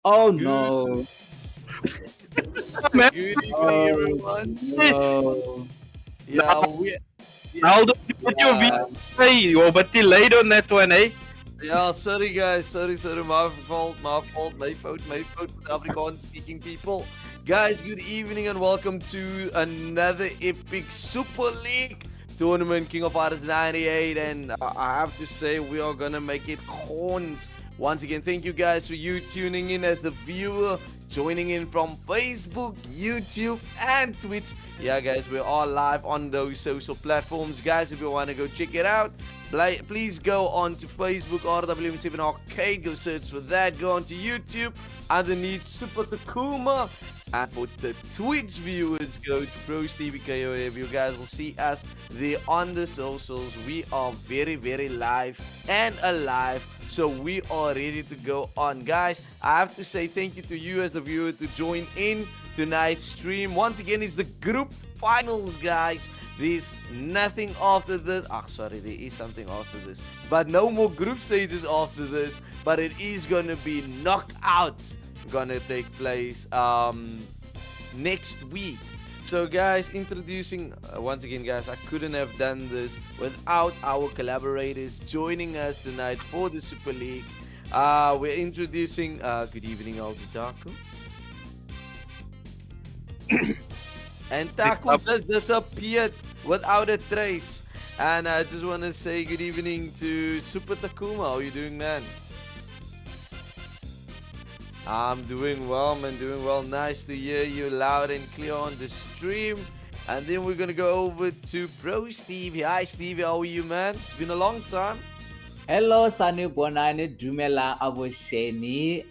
Oh Good, no. Man, good evening, Oh everyone. no. Yeah, now, we, yeah, now don't you put your V. Yeah. Hey, you're but delayed on that one, eh? yeah. Sorry, guys. Sorry. My fault with Afrikaans-speaking people. Guys, good evening and welcome to another epic Super League tournament, King of Fighters 98. And I have to say, we are gonna make it horns. Once again, thank you guys for you tuning in as the viewer, joining in from Facebook, YouTube, and Twitch. Yeah, guys, we are live on those social platforms. Guys, if you want to go check it out, please go on to Facebook, RWM7 Arcade. Go search for that. Go on to YouTube underneath Super Takuma. And for the Twitch viewers, go to Pro Stevie KOF. You guys will see us there on the socials. We are very, very live and alive. So we are ready to go on. Guys, I have to say thank you to you as the viewer to join in tonight's stream. Once again, it's the group finals, guys. There's nothing after this. Sorry, there is something after this. But no more group stages after this. But it is gonna be knockouts gonna take place next week. So guys, introducing once again, guys, I couldn't have done this without our collaborators joining us tonight for the Super League. We're introducing good evening, Alzitaku. And Taku just disappeared without a trace. And I just want to say good evening to Super Takuma. How are you doing, man? I'm doing well, man. Doing well. Nice to hear you loud and clear on the stream. And then we're gonna go over to Bro Stevie. Hi, Stevie. How are you, man? It's been a long time. Hello, Sanu Bonane Dumela Abosheni.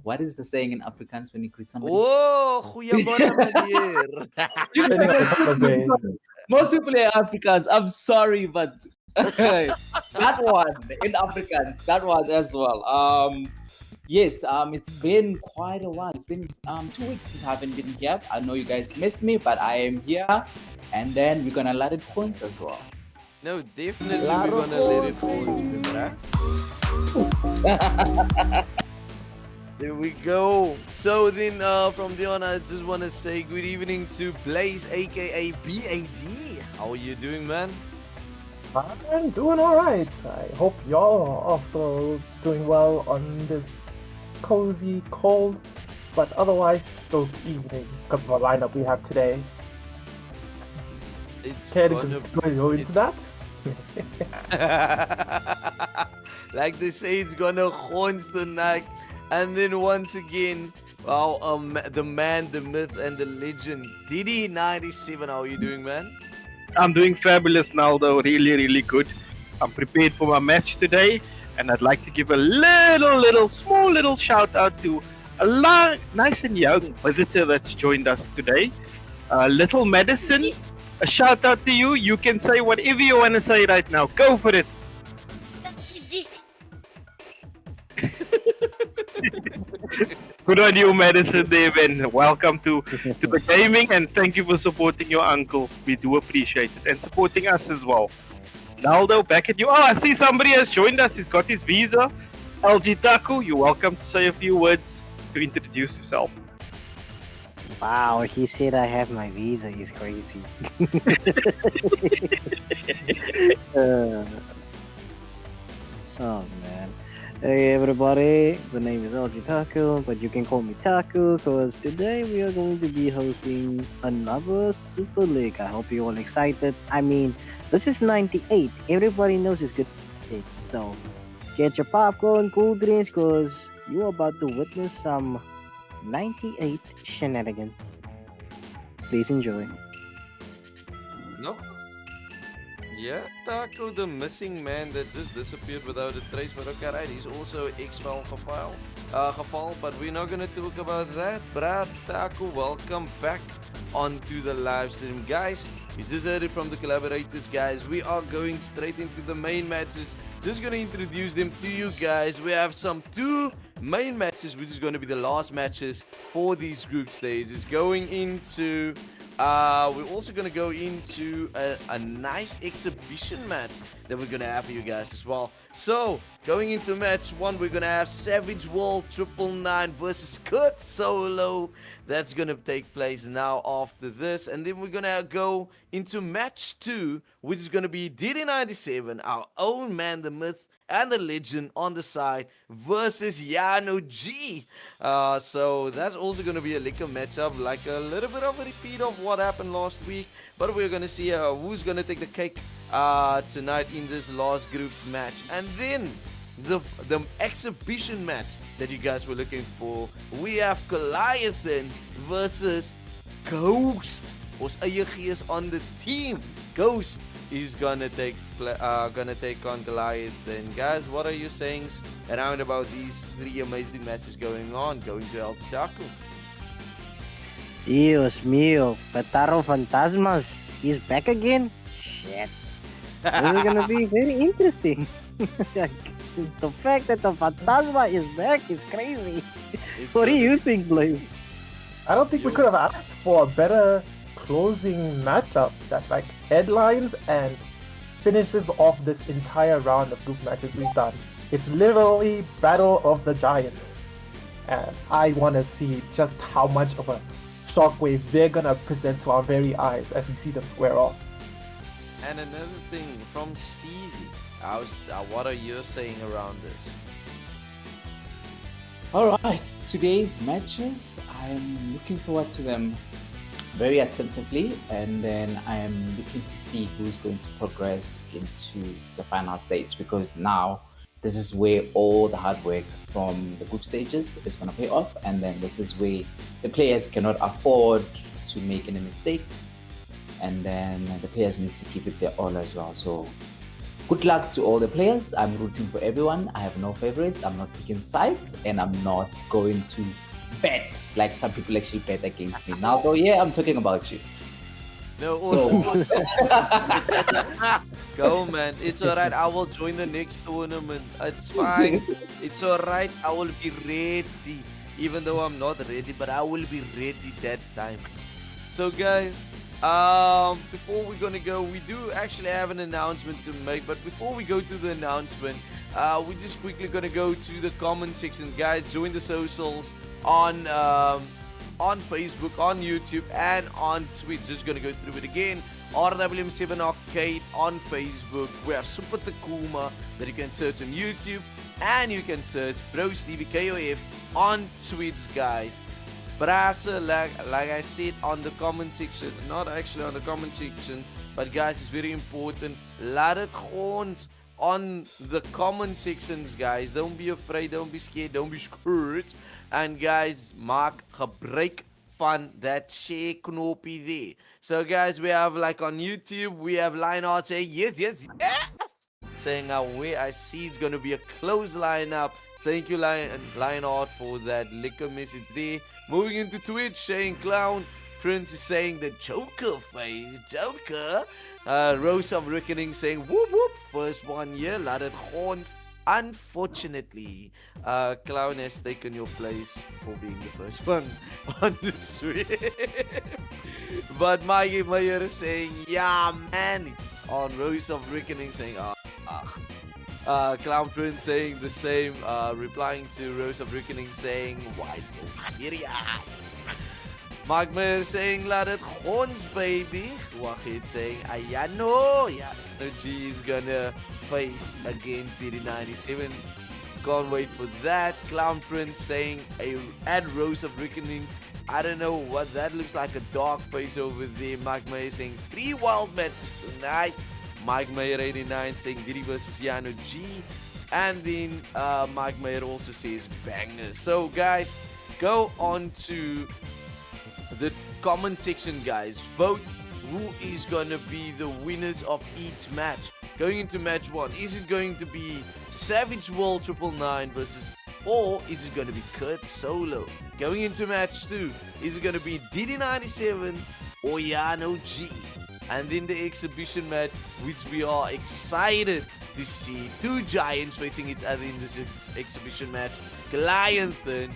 What is the saying in Afrikaans when you greet somebody? Oh, goeiemôre, meneer. Most people are Afrikaans. I'm sorry, but that one in Afrikaans, that one as well. Yes, it's been quite a while. It's been 2 weeks since I haven't been here. I know you guys missed me, but I am here. And then we're gonna let it points as well. No, definitely we're gonna let it go, right? There we go. So then from there on, I just want to say good evening to Blaze, aka BAD. How are you doing, man? I'm doing alright. I hope y'all are also doing well on this cozy, cold, but otherwise still evening because of the lineup we have today. It's Care to gonna go into that? like they say, it's gonna haunts tonight. And then once again, wow, the man, the myth, and the legend, Diddy97. How are you doing, man? I'm doing fabulous now, though. Really, really good. I'm prepared for my match today, and I'd like to give a small little shout out to a nice and young visitor that's joined us today. Little Madison, a shout out to you. You can say whatever you want to say right now. Go for it. Good on you, Madison, Dave, and welcome to the gaming, and thank you for supporting your uncle. We do appreciate it, and supporting us as well. Naldo, back at you. Oh, I see somebody has joined us. He's got his visa. LG Taku, you're welcome to say a few words to introduce yourself. Wow, he said I have my visa. He's crazy. Oh man. Hey everybody, the name is LG Taku, but you can call me Taku because today we are going to be hosting another Super League. I hope you're all excited. I mean, this is 98. Everybody knows it's good. So get your popcorn, cool drinks because you're about to witness some 98 shenanigans. Please enjoy. No? Yeah, Taco, the missing man that just disappeared without a trace. But okay, right, he's also ex-file geval, but we're not gonna talk about that. Brad, Taco, welcome back onto the live stream. Guys, you just heard it from the collaborators, guys. We are going straight into the main matches. Just gonna introduce them to you guys. We have some two main matches, which is going to be the last matches for these group stages. Going into, we're also going to go into a nice exhibition match that we're going to have for you guys as well. So, going into match 1, we're going to have Savage World 999 versus Kurt Solo. That's going to take place now after this. And then we're going to go into match 2, which is going to be DD97, our own man, the myth, and the legend on the side versus Yano G. So that's also going to be a liquor matchup, like a little bit of a repeat of what happened last week. But we're going to see who's going to take the cake tonight in this last group match. And then the exhibition match that you guys were looking for, we have Goliathan versus Ghost. Ons eie gees on the team. Ghost is gonna take on Goliath. And guys, what are your sayings around about these 3 amazing matches going to El Taco? Dios mío, Petaro Fantasmas. He's back again? Shit. This is gonna be very interesting. The fact that the Fantasma is back is crazy. What do you think, Blaze? I don't think we could have asked for a better closing matchup that like headlines and finishes off this entire round of group matches we've done. It's literally Battle of the Giants. And I want to see just how much of a shockwave they're going to present to our very eyes as we see them square off. And another thing from Stevie, what are you saying around this? Alright, today's matches, I'm looking forward to them very attentively, and then I am looking to see who's going to progress into the final stage, because now this is where all the hard work from the group stages is going to pay off, and then this is where the players cannot afford to make any mistakes, and then the players need to keep it their all as well. So good luck to all the players. I'm rooting for everyone. I have no favorites. I'm not picking sides, and I'm not going to bet like some people actually bet against me. Now, though, yeah, I'm talking about you. No, So- Go, man. It's alright. I will join the next tournament. It's fine. It's alright. I will be ready. Even though I'm not ready, but I will be ready that time. So, guys, before we're gonna go, we do actually have an announcement to make. But before we go to the announcement, we're just quickly gonna go to the comment section. Guys, join the socials on Facebook, on YouTube, and on Twitch. Just gonna go through it again. RWM7 Arcade on Facebook. We have Super Takuma that you can search on YouTube, and you can search Bro Stevie KOF on Twitch, guys. But also, like I said on the comment section, not actually on the comment section, but guys, it's very important. Laat it gewoon on the comment sections, guys. Don't be afraid, don't be scared, don't be scared. And guys, maak gebruik van that share knoppie there. So guys, we have like on YouTube, we have Lionheart saying yes, yes, yes. Saying where I see it's gonna be a close lineup. Thank you, Lionheart, for that liquor message there. Moving into Twitch, saying Clown Prince is saying the Joker face, Joker. Rose of Reckoning saying whoop whoop, first one here, laat het gewoon. Unfortunately, Clown has taken your place for being the first one on the stream. But Maggie Mayer is saying, yeah, man. On Rose of Reckoning saying, Clown Prince saying the same, replying to Rose of Reckoning saying, why so serious? Mark Mayer saying, laat het gons, baby. Wahid saying, Ayano. Yeah, no G is gonna face against DD97. Can't wait for that. Clown Prince saying, add Rose of Reckoning. I don't know what that looks like, a dark face over there. Mike Mayer saying 3 wild matches tonight. Mike Mayer 89 saying Diddy versus Yano G. And then Mike Mayer also says bangers. So guys, go on to the comment section, guys. Vote who is gonna be the winners of each match. Going into match 1, is it going to be Savage World 999 versus, or is it going to be Kurt Solo? Going into match 2, is it going to be DD97 or Yano G? And then the exhibition match, which we are excited to see two giants facing each other in this exhibition match. Goliathon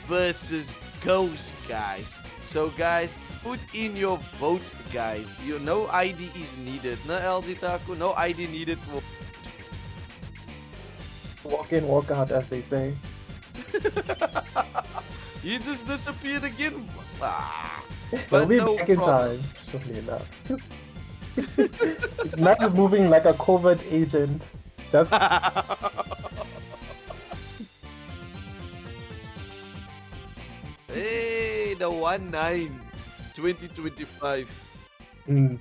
versus Ghost, guys. So, guys, put in your vote, guys. No ID is needed. No LG Taku, no ID needed for. Walk in, walk out, as they say. You just disappeared again. Ah, We'll but be no back in problem. time, surely enough. Matt is moving like a covert agent. Just Hey, the 1-9 2025. you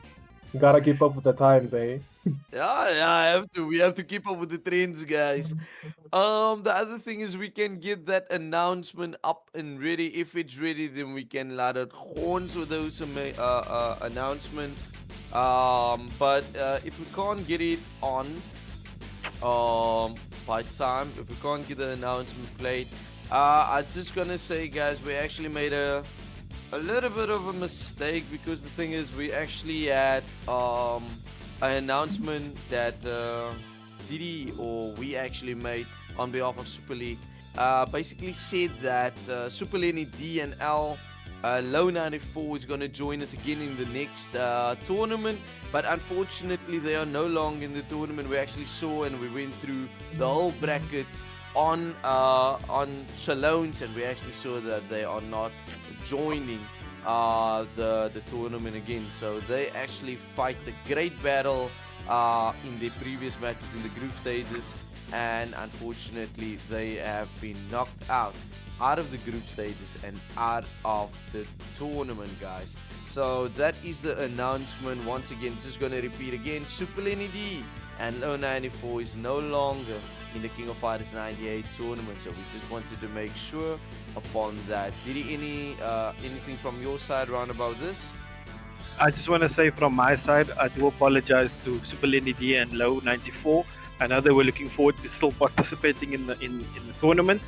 gotta keep up with the times, eh? Yeah, I have to. We have to keep up with the trends, guys. The other thing is we can get that announcement up and ready. If it's ready, then we can laat het gewoon so those announcement. But if we can't get it on by time, if we can't get the announcement played, I'm just gonna say, guys, we actually made a little bit of a mistake, because the thing is we actually had an announcement that Didi, or we actually made on behalf of Super League, basically said that Super Lenny D and L Low 94 is going to join us again in the next tournament, but unfortunately they are no longer in the tournament. We actually saw and we went through the whole bracket on Saloons, and we actually saw that they are not joining the tournament again. So they actually fight the great battle in their previous matches in the group stages, and unfortunately they have been knocked out of the group stages and out of the tournament, guys. So that is the announcement. Once again, just gonna repeat again, Super Lenny D and Low 94 is no longer in the King of Fighters 98 tournament. So we just wanted to make sure upon that. Did anything from your side round about this? I just want to say from my side, I do apologize to Super Lenny D and Low 94. I know they were looking forward to still participating in the tournament,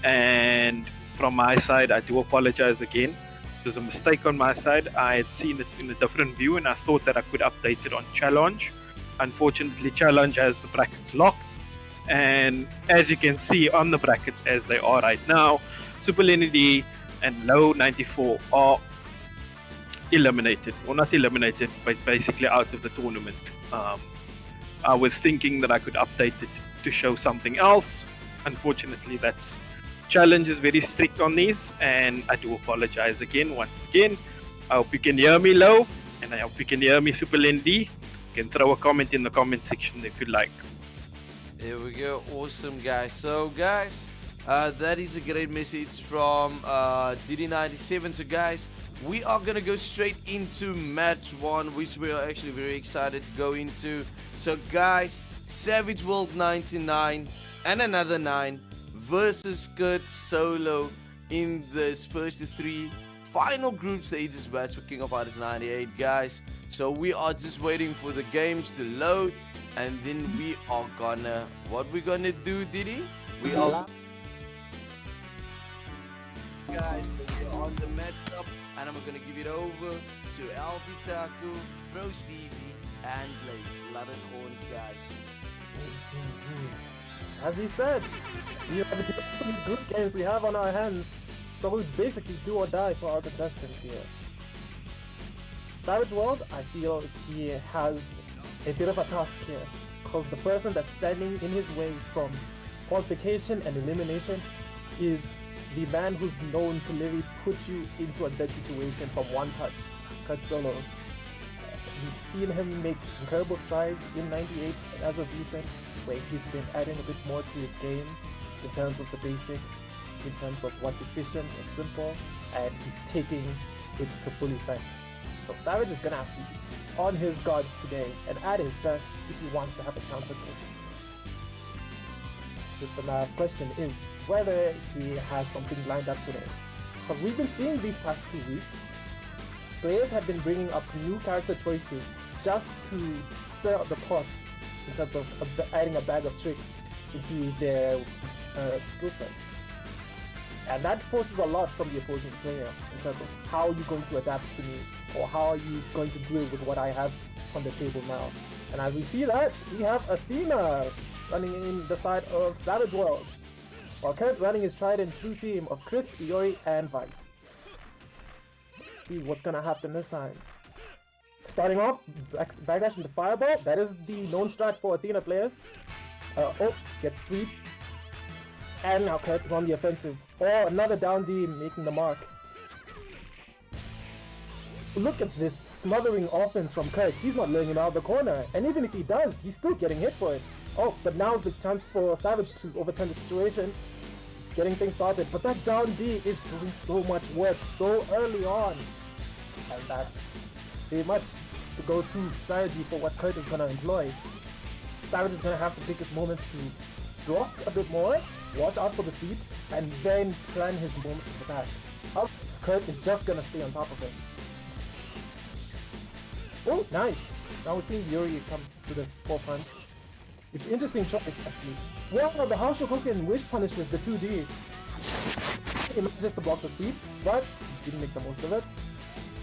and from my side, I do apologize again. It was a mistake on my side. I had seen it in a different view, and I thought that I could update it on Challenge. Unfortunately, Challenge has the brackets locked, and as you can see on the brackets as they are right now, Super Lenny D and Low 94 are eliminated, or not eliminated, but basically out of the tournament. I was thinking that I could update it to show something else. Unfortunately, that's Challenge is very strict on these, and I do apologize again, once again. I hope you can hear me, Low, and I hope you can hear me, Super Lenny D. You can throw a comment in the comment section if you like. There we go. Awesome, guys. So, guys, that is a great message from DD97. So, guys, we are going to go straight into match 1, which we are actually very excited to go into. So, guys, Savage World 99 and another 9 versus Kurt Solo in this first 3 final group stages match for King of Fighters 98, guys. So, we are just waiting for the games to load. And then we are gonna, what we gonna do, Diddy? We are, guys, we are on the matchup, and I'm gonna give it over to LG Taku, Bro Stevie, and Blaze. Lot of horns, guys. As he said, we have the good games we have on our hands, so we basically do or die for our contestants here. Savage World, I feel he has a bit of a task here, because the person that's standing in his way from qualification and elimination is the man who's known to literally put you into a dead situation from one touch, Kurt Solo. We've seen him make incredible strides in 98 and as of recent, where he's been adding a bit more to his game in terms of the basics, in terms of what's efficient and simple, and he's taking it to full effect. So Savage is gonna have to be on his guard today and at his best if he wants to have a chance at this. The question is whether he has something lined up today. Because we've been seeing these past 2 weeks, players have been bringing up new character choices just to stir up the pot in terms of adding a bag of tricks into their skill set. And that forces a lot from the opposing player in terms of how you're going to adapt to me, or how are you going to deal with what I have on the table now. And as we see that, we have Athena running in the side of Savage World, while Kurt running his tried and true team of Chris, Iori, and Vice. Let's see what's gonna happen this time. Starting off, backdash into Fireball. That is the known strat for Athena players. Gets swept. And now Kurt is on the offensive. Oh, another down D making the mark. Look at this smothering offense from Kurt. He's not letting him out of the corner. And even if he does, he's still getting hit for it. Oh, but now's the chance for Savage to overturn the situation. Getting things started. But that down D is doing so much work so early on. And that's pretty much the go-to strategy for what Kurt is going to employ. Savage is going to have to pick his moments to block a bit more, watch out for the sweeps, and then plan his moment of attack. Otherwise, Kurt is just going to stay on top of it. Oh, nice! Now we're seeing Yuri come to the forefront. Which interesting choice, actually. Wow, the House Shokoken Wish punishes the 2D. He manages to block the sweep, but didn't make the most of it.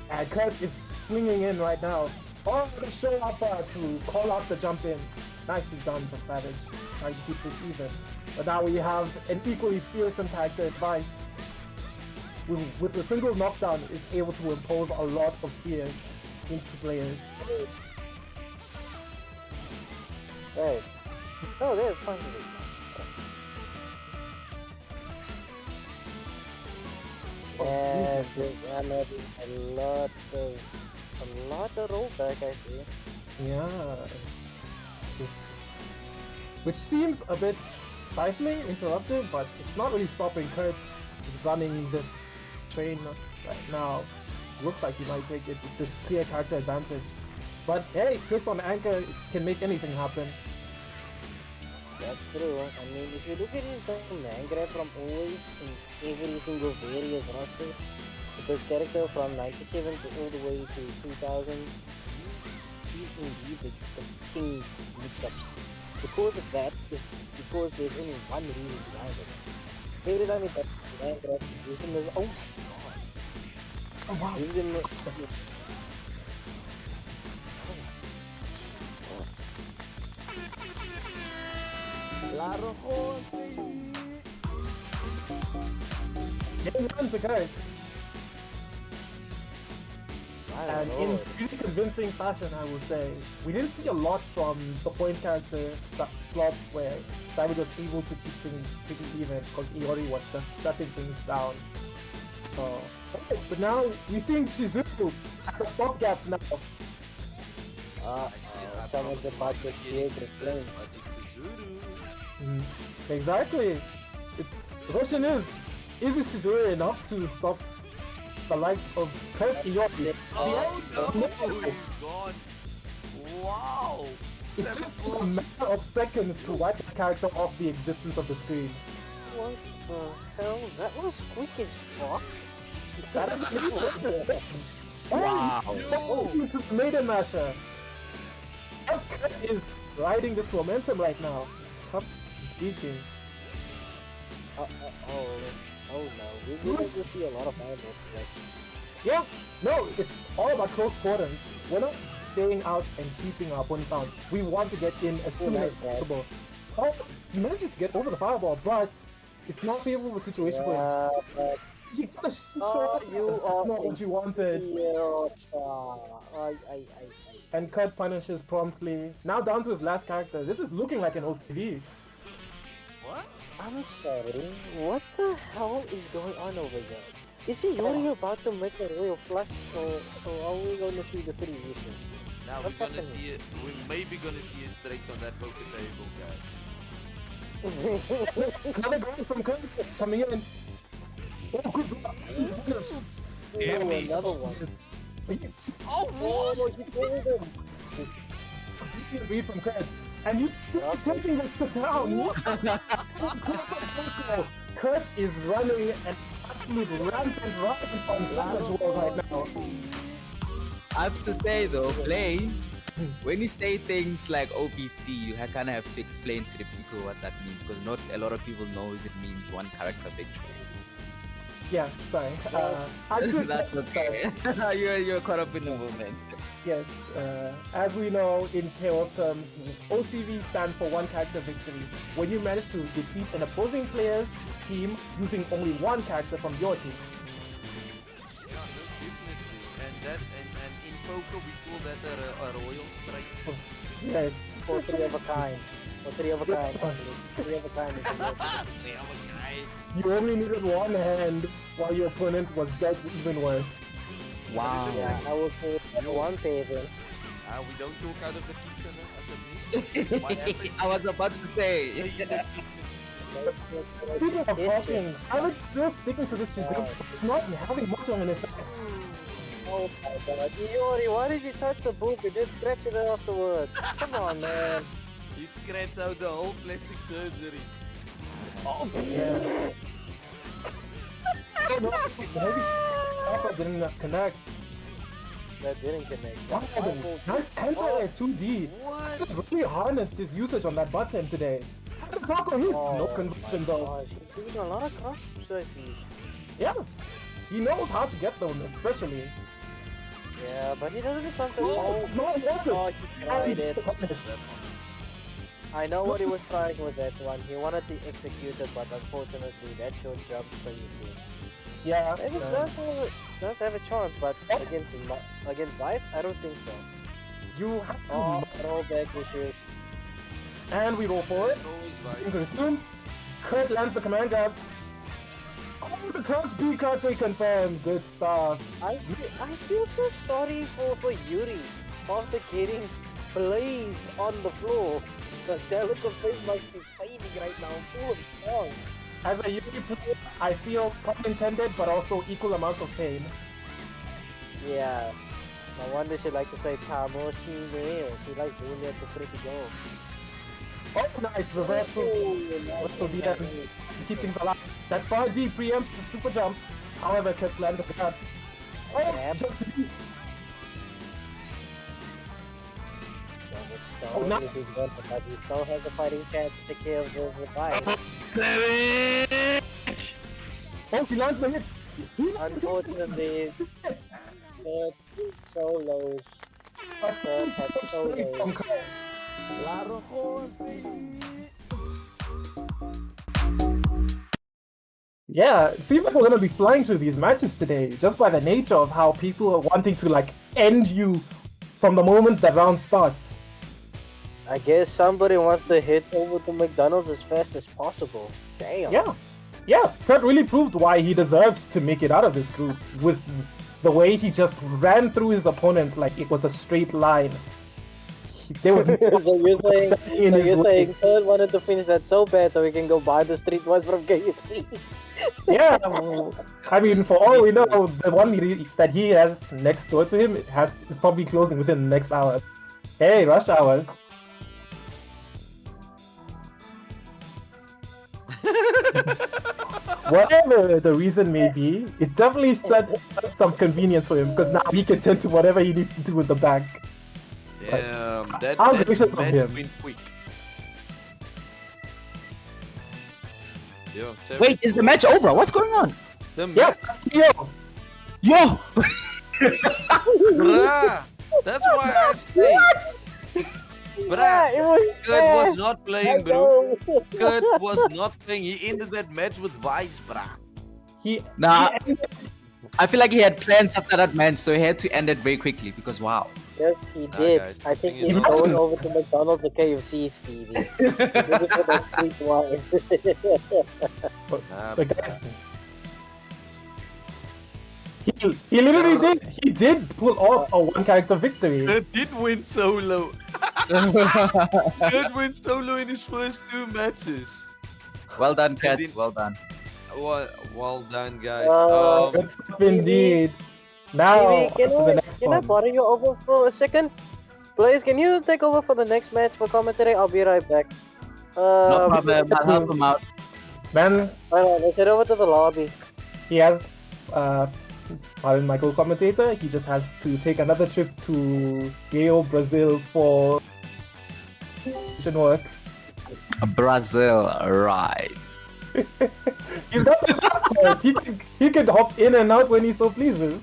And Kurt is swinging in right now. Oh, the show up to call out the jump in. Nicely done from Savage, trying to keep this even. But now we have an equally fearsome character advice. With a single knockdown, is able to impose a lot of fear into players. Right. Oh, they're fun to this. And a lot of rollback, I see. Yeah. Which seems a bit stifling, interruptive, but it's not really stopping Kurt running this train right now. Looks like he might take it with this clear character advantage. But hey, Chris on anchor can make anything happen. That's true. I mean, if you look at it from Mangrave from always in every single various roster, this character from 97 to all the way to 2000, he's indeed the king mix-ups. The cause of that is because there's only one reason behind it. Every time he touches Mangrave, using his oh Oh wow. using Getting run to Kurt. And in pretty convincing fashion, I would say. We didn't see a lot from the point character slots where Savage was able to keep things pretty even because Iori was just shutting things down. So, okay, but now we're seeing Shizuku at the stopgap now. someone's about to create the flame. Exactly. The question is Shizuru enough to stop the likes of Kurt Iori? Oh no, he's gone. Wow. It just took a matter of seconds to wipe the character off the existence of the screen. What the hell? That was quick as fuck. That is Wow. Oh, to Maiden Masher. Kurt is riding this momentum right now. Tough speaking. Oh no, we're going to see a lot of eyeballs today. Yeah, no, it's all about close quarters. We're not staying out and keeping our opponent down. We want to get in as soon as possible. Oh, he manages to get over the fireball, but it's not a favorable situation for him. But You got a shot. That's not what you wanted. And Kurt punishes promptly. Now down to his last character. This is looking like an OCD. What? I'm sorry, what the hell is going on over there? Is he Yuri about to make a royal flush, or are we going to see the three wishes? Now What's we're gonna happening? see it. We may be gonna see it straight on that poker table, guys. Another grind from Kurt coming in. Oh, good block. Dear Oh, me. another one. Oh, what? Oh, he killed him. Completely read from Kurt. And you still taking this to town. Kurt is running an absolute rampant run on Savage World right now. I have to say though, Blaze, when you say things like OPC, you kind of have to explain to the people what that means because not a lot of people knows it means one character victory. Yeah, sorry. I should That's okay. You're caught up in the moment. Yes, as we know in KO terms, OCV stands for one character victory. When you manage to defeat an opposing player's team using only one character from your team. Yeah, no, definitely. And in poker we call that a royal strike. Yes. For three of a kind. For three of a kind, actually. Three of a kind is the word. You only needed one hand while your opponent was dead, even worse. Wow. Yeah, I will put one table. We don't talk out of the kitchen as a myth. What happened? I was about to say. Speaking of talking, Savage still sticking to this regime. It's not having much of an effect. Oh my god. Iori, why did you touch the book? You did scratch it afterwards. Come on, man. He scratched out the whole plastic surgery. Oh, yeah. No, the heavy upper didn't connect. That didn't connect. What happened? Nice anti-air 2D. What? Really harnessed his usage on that button today. The taco hits. No conviction though. Gosh, he's doing a lot of cross-ups, I see. Yeah. He knows how to get them, especially. Yeah, but he doesn't sometimes. Oh, no, Oh, he tried it. I know what he was trying with that one. He wanted to execute it, but unfortunately, that short jump so easy. Yeah. Savage does have a chance, but against Vice, I don't think so. You have to. Oh, rollback issues. And we roll for it. Always Into right. the zooms. Kurt lands the command grab. Oh, the Class B card confirmed. Good stuff. I feel so sorry for Yuri after getting blazed on the floor. The delicate face must be fading right now, full of strong. As a Yuri player, I feel pun intended, but also equal amounts of pain. Yeah. No wonder she like to say Tamoshi Neo. She likes doing that to pretty go. Oh, nice reversal. So the end. Keep things alive. That 5D preempts the super jump. However, Kurt's landed the grab. Oh, Grab. jumps in. Oh, nice. But he still has a fighting chance to take care of the fight. Oh, he lands the hit. Unfortunately, Kurt solos. Kurt had solos. Yeah, it seems like we're gonna be flying through these matches today, just by the nature of how people are wanting to like end you from the moment the round starts. I guess somebody wants to hit over to McDonald's as fast as possible. Damn. Yeah, Kurt really proved why he deserves to make it out of this group with the way he just ran through his opponent like it was a straight line. There was So you're way. saying Kurt wanted to finish that so bad so he can go buy the streetwise from KFC. Yeah, well, I mean, for all we know, the one that he has next door to him is probably closing within the next hour. Hey, rush hour. Whatever the reason may be, it definitely sets some convenience for him because now he can tend to whatever he needs to do with the bank. Damn, that How gracious of match him. went quick. Yeah, Wait, is the match over? What's going on? the Yeah, match, yo, Yo! bruh. That's why I say, bruh. it was Kurt was fast. not playing, bro. Let's go. Kurt was not playing. He ended that match with Vice, bruh. Nah, he ended- I feel like he had plans after that match, so he had to end it very quickly because wow. Yes, he did. guys, I think thing is he's not- going over to McDonald's or KFC, Stevie. He's looking for that streetwise. Nah, the guys. He literally did pull off a one character victory. Kurt did win solo. Kurt went solo in his first 2 matches. Well done, Kat. didn't- Well done. Well done, guys. Good stuff indeed. Now, Stevie, to the next can I one. borrow you over for a second? Please, can you take over for the next match for commentary? I'll be right back. No problem. I'll help him out. Then Alright, let's head over to the lobby. he has, pardon my co-commentator, he just has to take another trip to Rio, Brazil for works. Brazil, right. He's not the first course, he could hop in and out when he so pleases.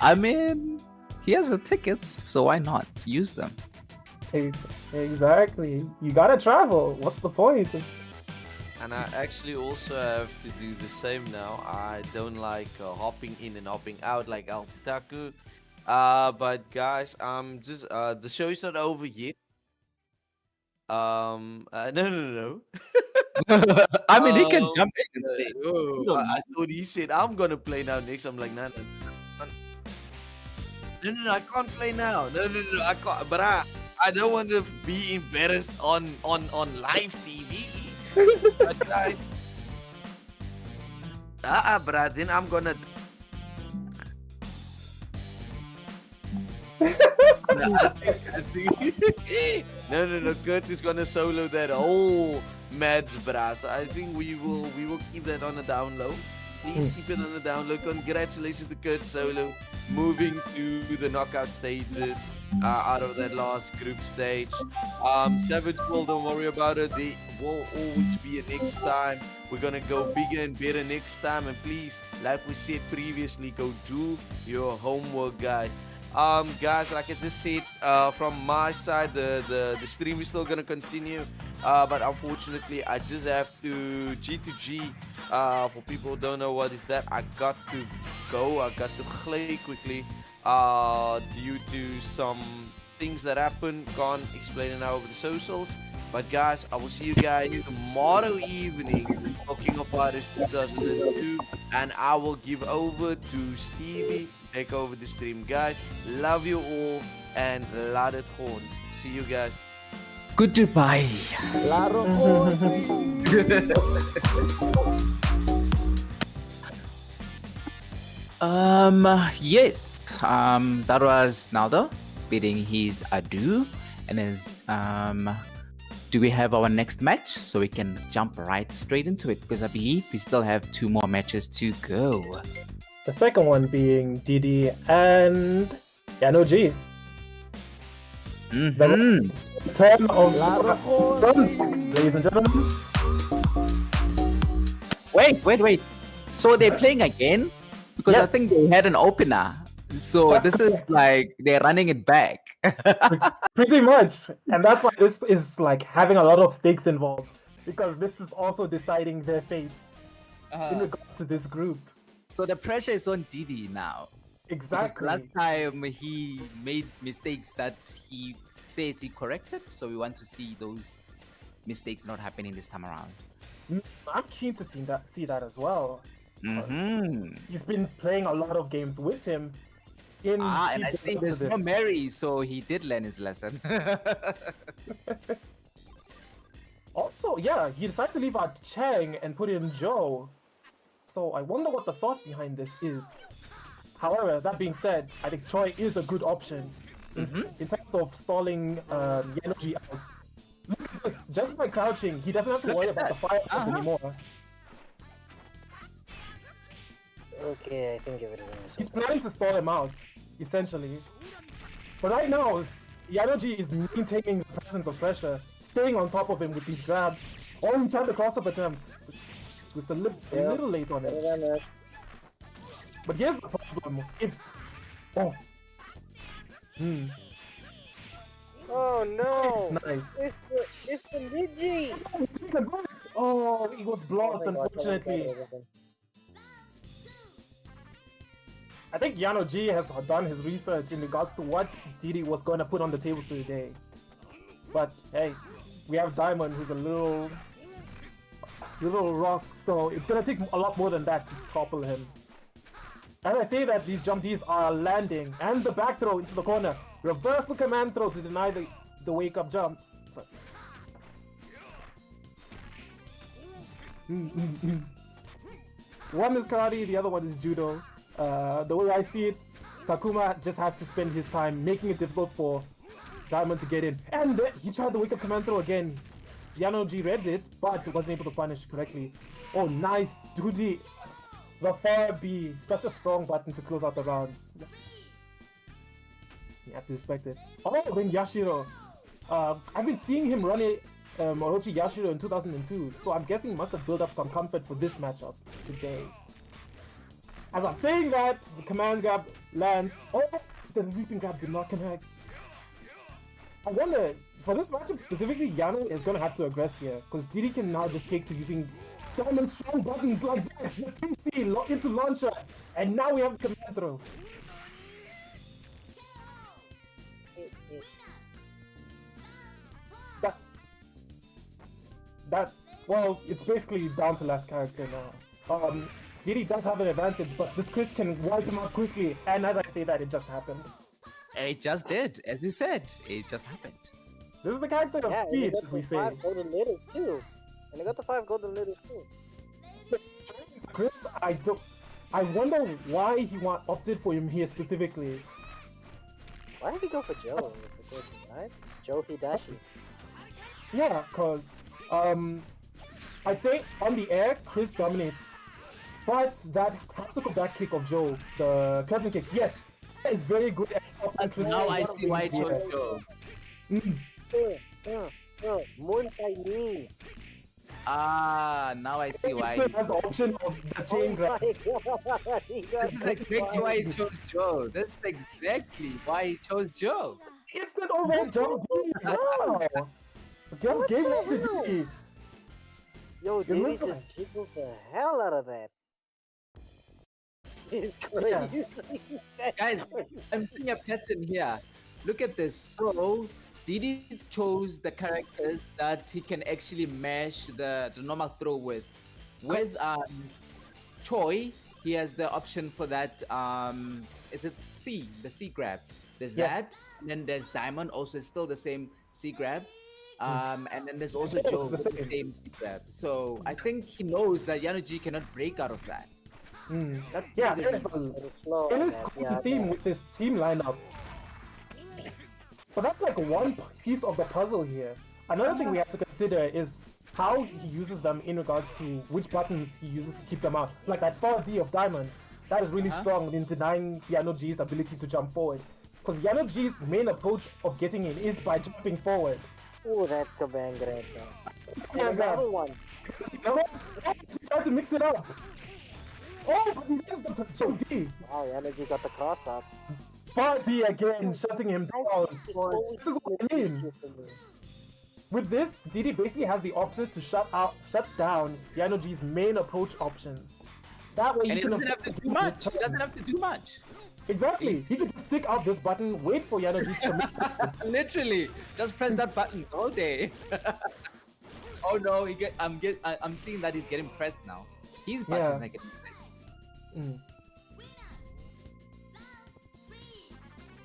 I mean, he has the tickets, so why not use them? Exactly. You gotta travel. What's the point? And I actually also have to do the same now. I don't like hopping in and hopping out like Altitaku. But guys, just the show is not over yet. No. I mean, he can Um, jump in and play. oh, You don't I know. thought he said I'm gonna play now next. I'm like, no, I can't play now. No, I can't. But I don't want to be embarrassed on live TV. But guys, bruh, then I'm gonna. I think no. Kurt is gonna solo that whole Mads, bruh. So I think we will keep that on the down low. Please keep it on the down low. Congratulations to Kurt solo moving to the knockout stages out of that last group stage. Savage World, don't worry about it. There will always be a next time. We're gonna go bigger and better next time. And please, like we said previously, go do your homework, guys. Guys, like I just said, from my side, the stream is still gonna continue. But unfortunately, I just have to G2G. For people who don't know what is that, I got to go. I got to play quickly due to some things that happened. Can't explain it now over the socials. But guys, I will see you guys tomorrow evening for King of Fighters 2002. And I will give over to Stevie. Take over the stream. Guys, love you all and laat het horns. See you guys. Goodbye. Yes. That was Naldo bidding his adieu, and as do we have our next match so we can jump right straight into it, because I believe we still have 2 more matches to go. The second one being Didi and Yano G. The return of ladies and gentlemen. Wait. So they're playing again? Because I Yes. think they had an opener. So this is like they're running it back. Pretty much. And that's why this is like having a lot of stakes involved. Because this is also deciding their fates in regards to this group. So the pressure is on Didi now. Because Exactly. last time he made mistakes that he says he corrected. So we want to see those mistakes not happening this time around. I'm keen to see that as well. Mm-hmm. He's been playing a lot of games with him. And I keeping see up to there's no this. Mary, so he did learn his lesson. Also, yeah, he decided to leave out Chang and put in Joe. So I wonder what the thought behind this is. However, that being said, I think Choi is a good option in terms of stalling Energy out. Look at this, just by crouching, he doesn't have to worry about the fire anymore. Okay, I think everything is He's okay. planning to stall him out, essentially. But right now, Yanoji is maintaining the presence of pressure, staying on top of him with these grabs. Oh, he tried the cross-up attempt. It was a little late on it. But here's the problem. If... Oh. Oh no! It's nice. It's the Luigi! Oh, it was blocked, unfortunately. I think Yano G has done his research in regards to what Didi was going to put on the table today. But hey, we have Diamond, who's a little rock, so it's going to take a lot more than that to topple him. As I say that, these jump Ds are landing, and the back throw into the corner. Reversal command throw to deny the wake-up jump. Sorry. One is karate, the other one is judo. The way I see it, Takuma just has to spend his time making it difficult for Diamond to get in. And he tried the wake-up command throw again. Yano G read it, but wasn't able to punish correctly. Oh, nice, Duji. The far B, such a strong button to close out the round. You have to respect it. Oh, then Yashiro. I've been seeing him run Orochi Yashiro in 2002, so I'm guessing he must have built up some comfort for this matchup today. As I'm saying that, the command grab lands. Oh, the leaping grab did not connect. I wonder, for this matchup specifically, Yano is gonna have to aggress here, because Diddy can now just take to using diamond strong buttons like that, the 3C into launcher, and now we have the command throw. Well, it's basically down to last character now. Diddy does have an advantage, but this Chris can wipe him out quickly, and as I say that, it just happened. It just did, as you said. It just happened. This is the character of Yeah, and speed, they got as we the say. 5 golden letters too. And they got the 5 golden letters too. Chris, I wonder why he opted for him here specifically. Why did he go for Joe? Was the question, right? Joe Hidashi. Yeah, cause I'd say on the air, Chris dominates. But that classical back kick of Joe, the cousin kick, yes, that is very good at stopping Chris. Now I see why he chose Joe. Moonlight knee. Ah, now I see He why. still has the option of the chain grab. my god! He got This is exactly why he chose Joe. This is exactly why he chose Joe. Instant overall Joe D. Wow. Just gave it to D. Yo, Diddy look just jiggled the hell out of that. It's crazy. Guys, I'm seeing a pattern here. Look at this. So, Didi chose the characters that he can actually mash the normal throw with. With Choi, he has the option for that. Is it C? The C grab. There's Yes. that. And then there's Diamond, also still the same C grab. And then there's also Joe with the same C grab. So I think he knows that Yanoji cannot break out of that. That's Yeah, pretty it good. is It's slow. it is man. cool Yeah, theme with this team lineup. But that's like one piece of the puzzle here. Another thing we have to consider is how he uses them in regards to which buttons he uses to keep them out. Like that 4D of Diamond, that is really strong in denying Yanoji's ability to jump forward. Because Yanoji's main approach of getting in is by jumping forward. Ooh, that command grab. Yeah, And another one. You know what? He tried to mix it up. Oh, but he does the so D. Oh, Energy got the cross up. 4D again, shutting him down. This is what I mean. With this, Didi basically has the option to shut down Yanoji's main approach options. That way And he he can doesn't have to do much. He doesn't have to do much. Exactly. He can just stick out this button, wait for Yanoji's commit. Literally, just press that button all day. Oh no, I'm seeing that he's getting pressed now. His buttons Yeah. are getting pressed.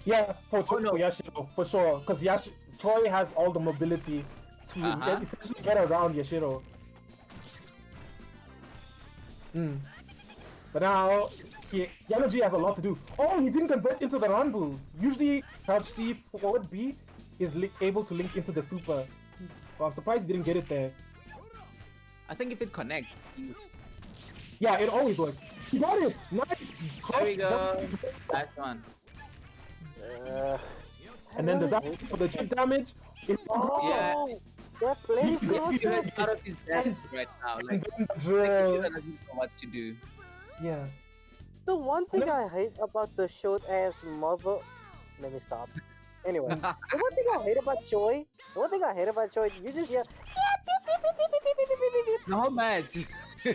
Yeah, for Oh, no. Yashiro, for sure. Because Choi has all the mobility to essentially get around Yashiro. But now, Yanoji has a lot to do. Oh, he didn't convert into the Ranbu. Usually, Crouch C forward B is able to link into the super. Well, I'm surprised he didn't get it there. I think if it connects, Yeah, it always works. He got it! Nice! there we go. That's one. And then the damage for the chip damage is awesome! Yeah. They're playing He's cross. out of his depth right now. And Like, then the he drill. doesn't know what to do. Yeah. The one thing I hate about the short ass mother. Let me stop. Anyway, the one thing I hate about Choi, you just yell. The whole match. He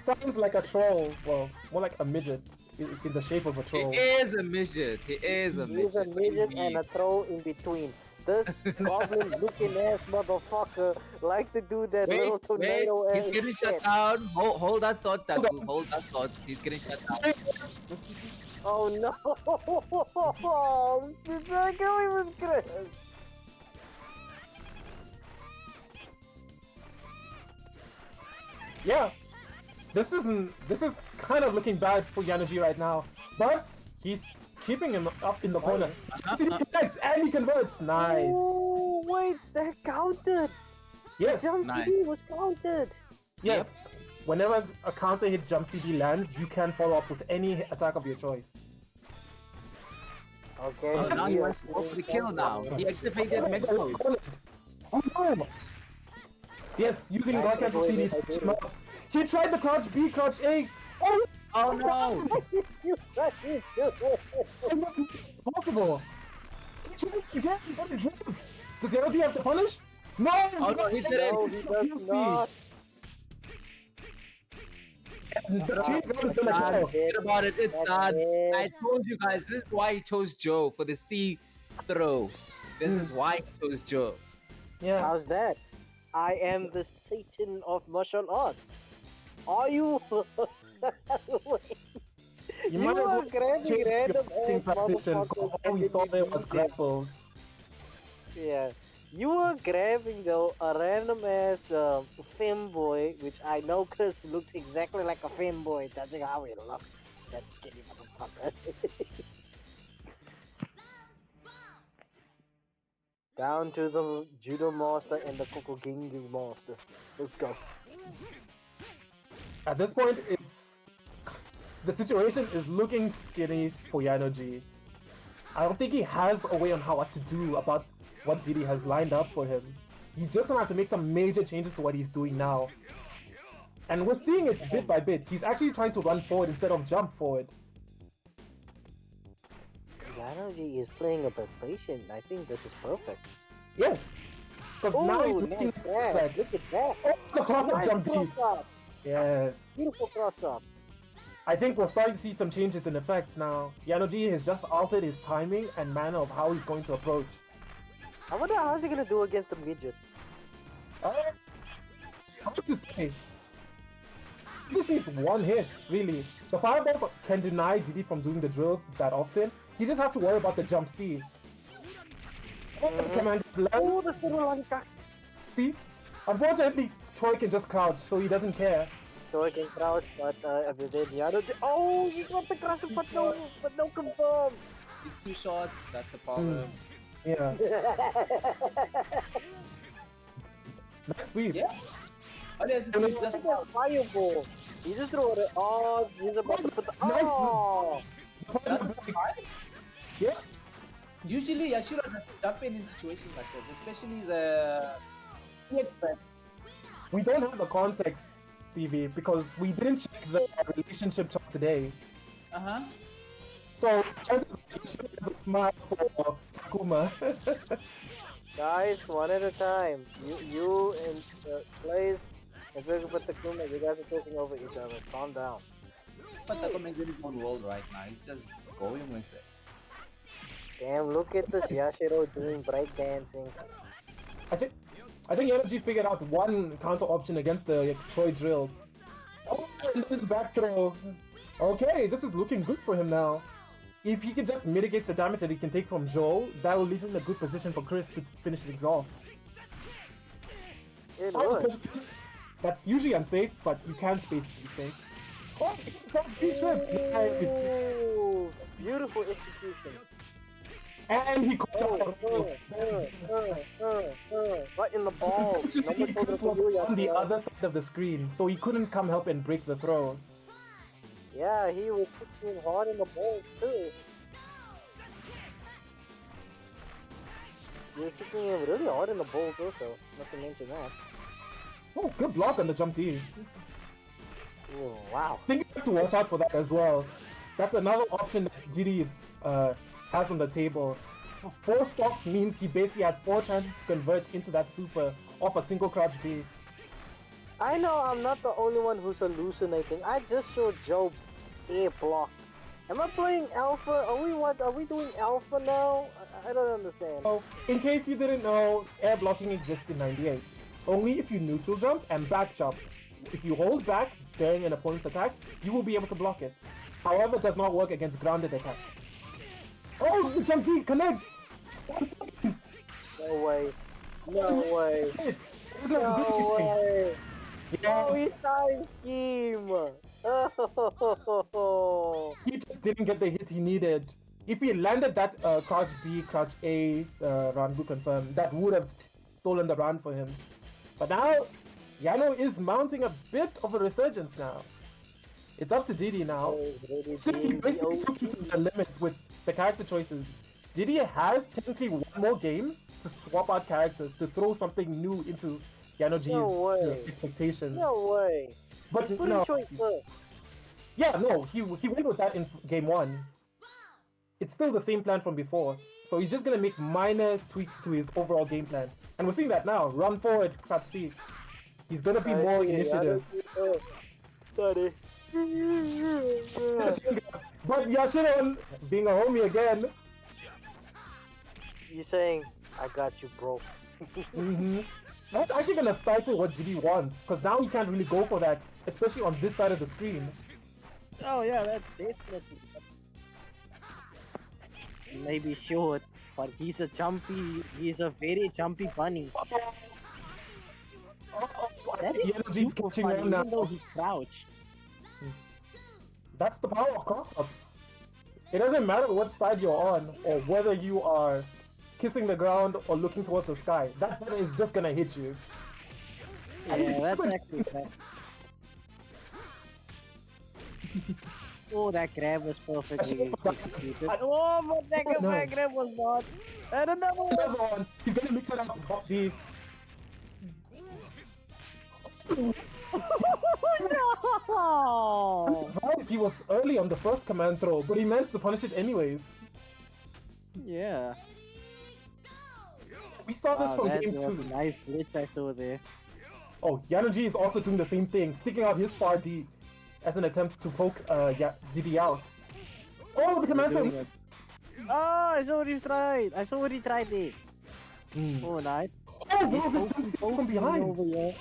sounds like a troll. Well, more like a midget in the shape of a He troll. is a midget. He is a midget. He's a midget and a throw in between. This goblin looking ass motherfucker like to do that little Wait, tornado wait. ass He's getting shit. shut down. Hold that thought, Taku. Hold that thought. He's getting shut down. Oh no! It's not going with Chris. Yeah. This is kind of looking bad for Yanoji right now. But he's keeping him up in the corner. He connects and he converts. Nice. Oh wait, that counted. Yes. Jump Nice. CD was counted. Yes. Whenever a counter hit jump CD lands, you can follow up with any attack of your choice. Okay. Oh, now he here. wants to go for the kill now. He activated Mexico. Oh no! Yes, using Right, Dark Cancel wait, CD wait, to I push did him it. up. He tried the crouch B, crouch A. Oh! Oh no! You tried to do it. It's possible. He tried it again. What a jump. Does Yellow have to punish? No! Oh no, he did it! No, he does UFC. not. The cheat code is gonna Done. go. Forget about it. It's That's done. it. I told you guys. This is why he chose Joe for the C throw. This is why he chose Joe. Yeah. How's that? I am the Satan of martial arts. Are you? You might as are well grabbing change your random boxing ass practitioner because motherfuckers all we and saw then there you was beat them. grapples. Yeah. You were grabbing though a random ass femboy, which I know Chris looks exactly like a femboy, judging how he looks. That skinny motherfucker. Down to the judo master and the kokogingu master. Let's go. At this point, the situation is looking skinny for Yano G. I don't think he has a way on what to do about what Diddy has lined up for him. He's just gonna have to make some major changes to what he's doing now. And we're seeing it bit by bit. He's actually trying to run forward instead of jump forward. Yanoji is playing a preparation. I think this is perfect. Yes. Because now he's Oh, looking nice at grab. Look at that. Oh, the cross-up Nice jump deep. cross-up. Yes. Beautiful cross-up. I think we're starting to see some changes in effect now. Yanoji has just altered his timing and manner of how he's going to approach. I wonder how's he gonna do against the midget. Hard to say. He just needs one hit, really. The fireballs can deny Diddy from doing the drills that often. He just have to worry about the jump C. Command Oh, the Sri Lanka. See? Unfortunately, Troy can just crouch, so he doesn't care. So I can crouch, but then Yanoji. Oh, he got the cross, but no confirm. He's too short. That's the problem. Yeah. Nice sweep. Yeah. Oh, there's That's a fireball. He just threw it. Oh, he's about to put the. Nice. Oh. That's fine. Yeah. Usually, Yashiro doesn't jump in situations like this, especially the. We don't have the context, Stevie, because we didn't check the relationship chart today. Uh huh. So chances are Yashiro has a smile for Takuma. Guys, one at a time. You and Blaze and Takuma, you guys are talking over each other. Calm down. But Takuma is in his own world right now. He's just going with it. Damn, look at this Yashiro doing breakdancing. I think Energy figured out one counter option against the Troy drill. Oh, and his back throw. Okay, this is looking good for him now. If he can just mitigate the damage that he can take from Joel, that will leave him in a good position for Chris to finish things off. It would. That's usually unsafe, but you can space it to be safe. Oh, nice. Ooh, beautiful execution. And he caught out. Right in the balls. Unfortunately, Chris was on the other side of the screen, so he couldn't come help and break the throw. Yeah, he was hitting hard in the balls too. He was hitting him really hard in the balls also, not to mention that. Oh, good block on the jump D. Ooh, wow. I think you have to watch out for that as well. That's another option that Diddy has on the table. 4 stocks means he basically has 4 chances to convert into that super off a single crouch B. I know I'm not the only one who's hallucinating. I just showed Joe A block. Am I playing alpha? Are we doing alpha now? I don't understand. So, in case you didn't know, air blocking exists in 98. Only if you neutral jump and back jump. If you hold back during an opponent's attack, you will be able to block it. However, it does not work against grounded attacks. Oh, the jump D, connect! 5 seconds! No way. No way. That's it. It doesn't have to do No anything. way. Yeah. Oh, his time scheme. Oh. He just didn't get the hit he needed. If he landed that crouch B, crouch A run, good confirm, that would have stolen the round for him. But now, Yano is mounting a bit of a resurgence now. It's up to Diddy now. Since he basically took him to the limit with the character choices, Diddy has technically one more game to swap out characters to throw something new into Yanoji's No way. expectations. No way. But He's put no, in choice first. yeah, no, he went with that in game 1. It's still the same plan from before, so he's just gonna make minor tweaks to his overall game plan. And we're seeing that now. Run forward, Crap C. He's gonna be more initiative. Sorry. But Yashiron being a homie again. You saying, I got you, bro. Mm-hmm. That's actually gonna stifle what GD wants, because now he can't really go for that, especially on this side of the screen. Oh yeah, that's definitely. Maybe short, but he's a very jumpy bunny. That is Yanoji's super catching funny, him even now. though he crouched. That's the power of cross-ups. It doesn't matter what side you're on, or whether you are kissing the ground or looking towards the sky. That button is just gonna hit you. Yeah, that's actually bad. Oh, that grab was perfectly executed. Oh, but that grab was not. And another one. Another one. He's gonna mix it up. The I'm No! surprised he was early on the first command throw, but he managed to punish it anyways. Yeah. We saw this Wow, from that game was 2. a nice glitch I saw there. Oh, Yanoji is also doing the same thing, sticking out his far D as an attempt to poke DD out. Oh, the command throw! Doing it. Oh, I saw what he tried. I saw what he tried there. Mm. Oh, nice. Oh, bro, the jump from behind! Over here.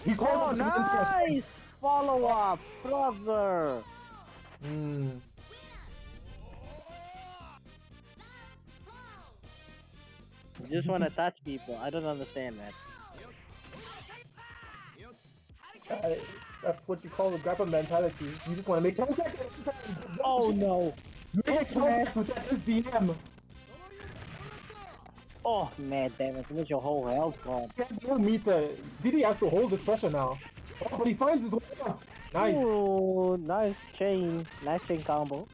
He Oh, called the command throw. nice! Follow up, brother. Mm. You just want to touch people. I don't understand that. That's what you call the grabber mentality. You just want to make contact. Oh no! Make contact with that SDM. Oh man, damn it! Where's your whole health gone? He has no meter. Diddy has to hold this pressure now. Oh, but he finds his way out. Nice. Ooh, nice chain combo.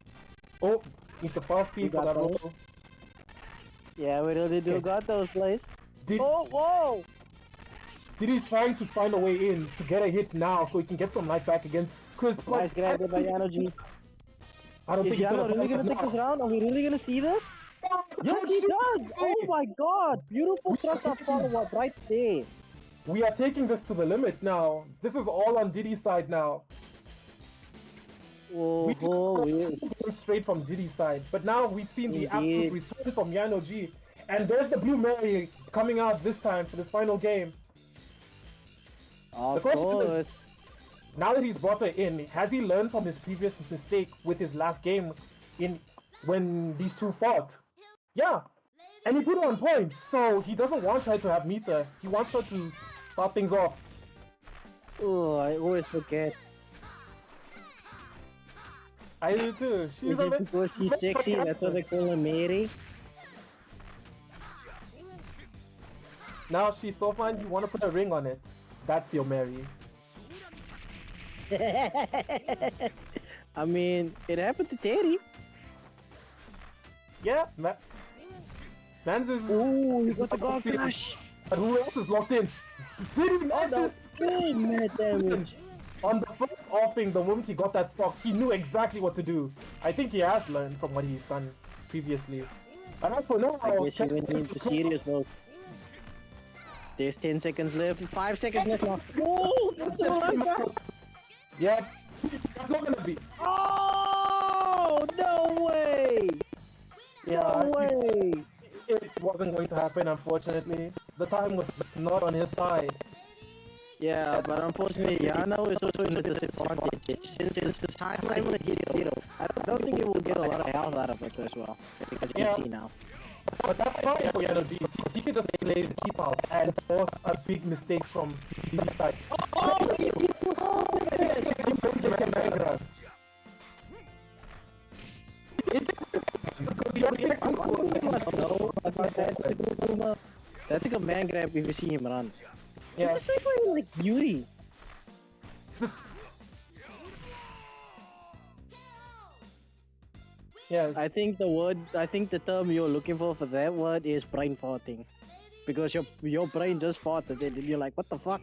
Oh, needs a fast C You for got that those? roll. Yeah, we really do Okay. got those plays. Did, Oh, whoa! Diddy's trying to find a way in to get a hit now so he can get some life back against Chris. But Nice grab there by Yanoji. I don't Is think he's Yano really find gonna it take this now. round? Are we really gonna see this? Yes, he does! Oh my god! Beautiful cross up follow up right there. We are taking this to the limit now. This is all on Diddy's side now. Oh, We just oh, got yeah. 2 games straight from Diddy's side, but now we've seen the Indeed. absolute return from Yano G. And there's the Blue Mary coming out this time for this final game. Of question course. Now that he's brought her in, has he learned from his previous mistake with his last game in when these two fought? Yeah, and he put her on point, so he doesn't want her to have meter. He wants her to start things off. Oh, I always forget. I do too. She's Is it because she's sexy? That's what they call her Mary. Now she's so fine, you want to put a ring on it. That's your Mary. I mean, it happened to Terry. Yeah, Mans is. Ooh, you is got the locked god in. crush. But who else is locked in? Did he Oh, no. Good man damage. On the first offing, the moment he got that stock, he knew exactly what to do. I think he has learned from what he's done previously. And as for now, I guess you went into serious mode. There's 10 seconds left, 5 seconds left now. Oh, that's so like that. Yeah, that's not gonna be. Oh, no way. Yeah, No way. it wasn't going to happen, unfortunately. The time was just not on his side. Yeah, but unfortunately, Yano is also in a disadvantage since the time limit hits 0. I don't think it will get a lot of health out of it as well, because you can see now. But that's fine for Yano D. He can just play the keep out and force a big mistake from the side. That's like a man grab if you see him run. Yeah. It's the same way like Yuri. Yes. I think the term you're looking for that word is brain farting. Because your brain just farted and you're like, what the fuck?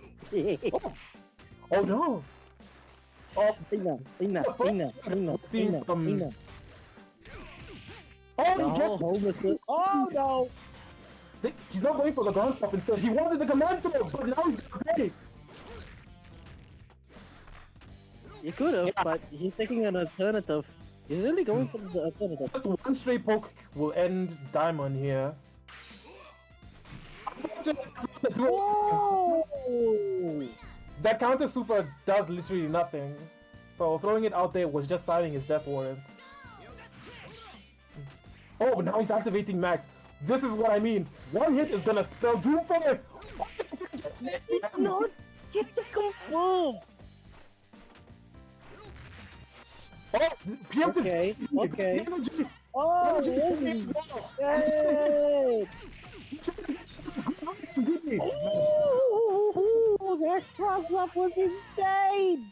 Oh no. Oh, Scene from. Oh, he The whole gets. homeless. Oh no! He's not going for the ground stop instead. He wanted the command throw, but now he's gonna pay. He could have, but he's taking an alternative. He's really going for the alternative. Just one straight poke will end Diamond here. Oh! That counter super does literally nothing. So throwing it out there was just signing his death warrant. Oh, now he's activating Max. This is what I mean. One hit is gonna spell doom for him. Not get the confirm. Oh, preemptive. Okay, okay. Energy. Oh, Energy is really? small. Hey! Ooh, that cross up was insane.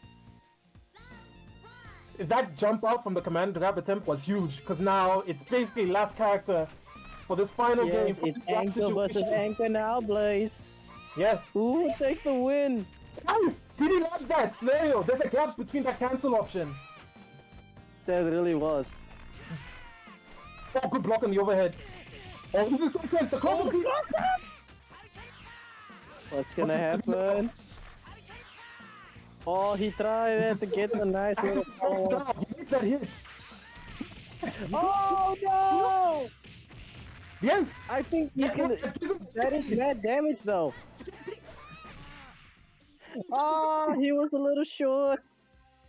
That jump out from the command grab attempt was huge because now it's basically last character for this final Yes, game. it's Anchor versus Anchor now, Blaze. Yes. Who will take the win? Nice! Did he like that scenario? There's a gap between that cancel option. That really was. Oh, good block on the overhead. Oh, this is so tense. The cross up. What's gonna happen? Oh, he tried to get a nice little follow. He needs that hit. Oh no! Yes! I think he's gonna. That is mad damage though. Oh, he was a little short.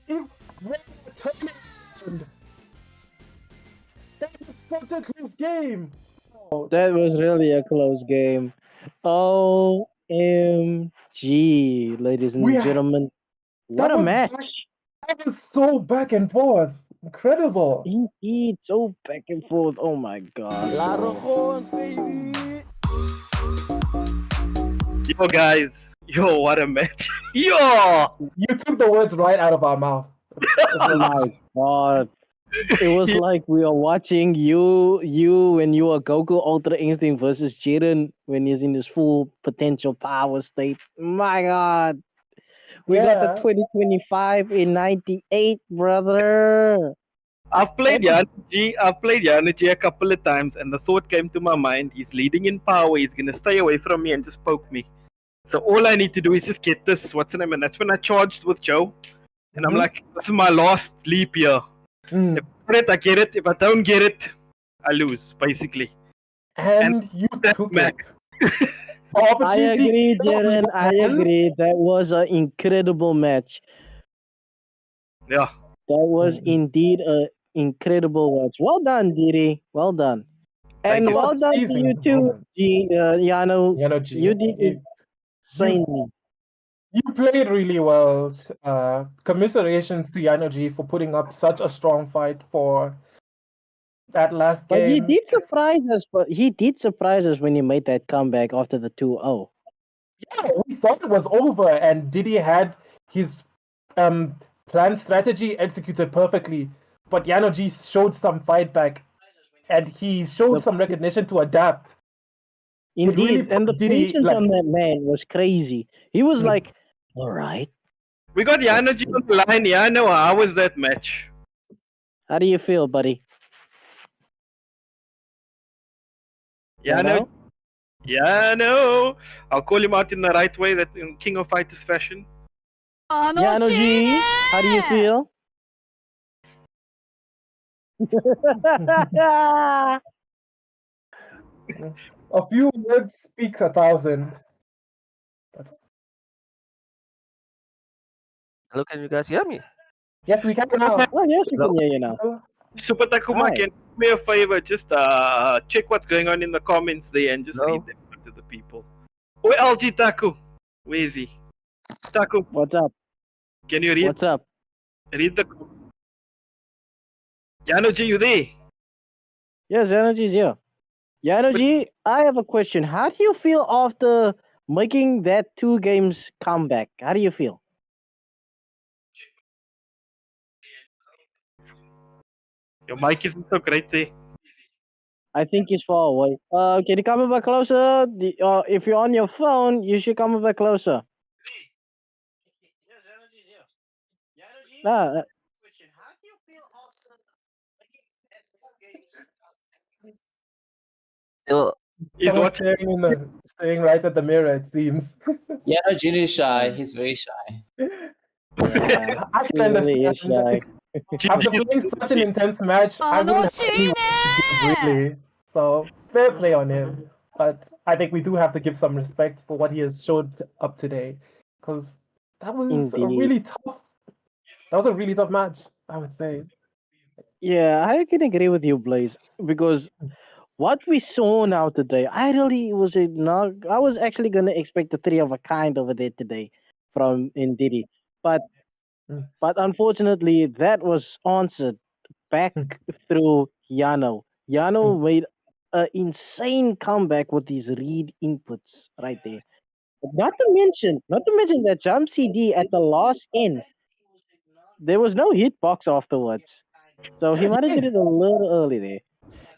It was a touchdown. That was such a close game. Oh, That was really a close game. OMG, ladies and We had- gentlemen. What that a was match! that was so back and forth. Incredible. Indeed, so back and forth. Oh my god. Yo, guys. Yo, what a match. Yo! You took the words right out of our mouth. Oh my god. It was like we are watching you when you are Goku Ultra Instinct versus Jiren when he's in his full potential power state. My god. We got the Yeah. 2025 in 98, brother. I've played Yanaji a couple of times, and the thought came to my mind: he's leading in power. He's gonna stay away from me and just poke me. So all I need to do is just get this. What's the name? And that's when I charged with Joe, and I'm like, "This is my last leap here. Mm. If I get it, I get it. If I don't get it, I lose, basically." And you that took match. it. I agree, Jiren. I agree. That was an incredible match. Yeah. That was indeed an incredible match. Well done, Didi. Well done. Thank And you. well done to Season you too, moment. Yano. You know, G, You did insanely. you played really well. Commiserations to Yanoji for putting up such a strong fight for that last But he game. did surprise us. But he did surprise us when he made that comeback after the 2-0. Yeah, we thought it was over, and Diddy had his planned strategy executed perfectly. But Yanoji showed some fight back, and he showed some recognition to adapt. Indeed, really and the put Diddy, patience like- on that man was crazy. He was like, "All right, We got Yanaji on the line. Yano, how was that match? how do you feel, buddy?" Yano? Yano! I'll call him out in the right way, that in King of Fighters fashion. Yano G, how do you feel? A few words speaks 1,000. Hello, can you guys hear me? Yes, we can now. Oh yes, we can hear you now. Super Takuma, Hi. can you do me a favor? Just check what's going on in the comments there and just No. read them to the people. Oh, LG Taku. Where is he? Taku, What's up? can you read What's up? the... Yanoji, you there? Yes, Yanoji's here. Yanoji, I have a question. How do you feel after making that 2 games comeback? How do you feel? Your mic isn't so great there. I think he's far away. Can you come a bit closer? If you're on your phone, you should come a bit closer. Ah, He's Someone watching. staring right at the mirror. It seems. Yeah, no, Jin is shy. He's very shy. yeah, I he can really is understand. shy. After playing such an intense match, I wouldn't have anyone to give really. So fair play on him. But I think we do have to give some respect for what he has showed up today, because that was a Indeed. really tough. That was a really tough match, I would say. Yeah, I can agree with you, Blaze, because what we saw now today, I really was not. I was actually gonna expect a three of a kind over there today from Ndidi, but Mm. but unfortunately that was answered back Mm. through Yano. Yano Mm. made an insane comeback with these read inputs right there. Not to mention that jump CD at the last end, there was no hitbox afterwards. So he might have did it a little early there.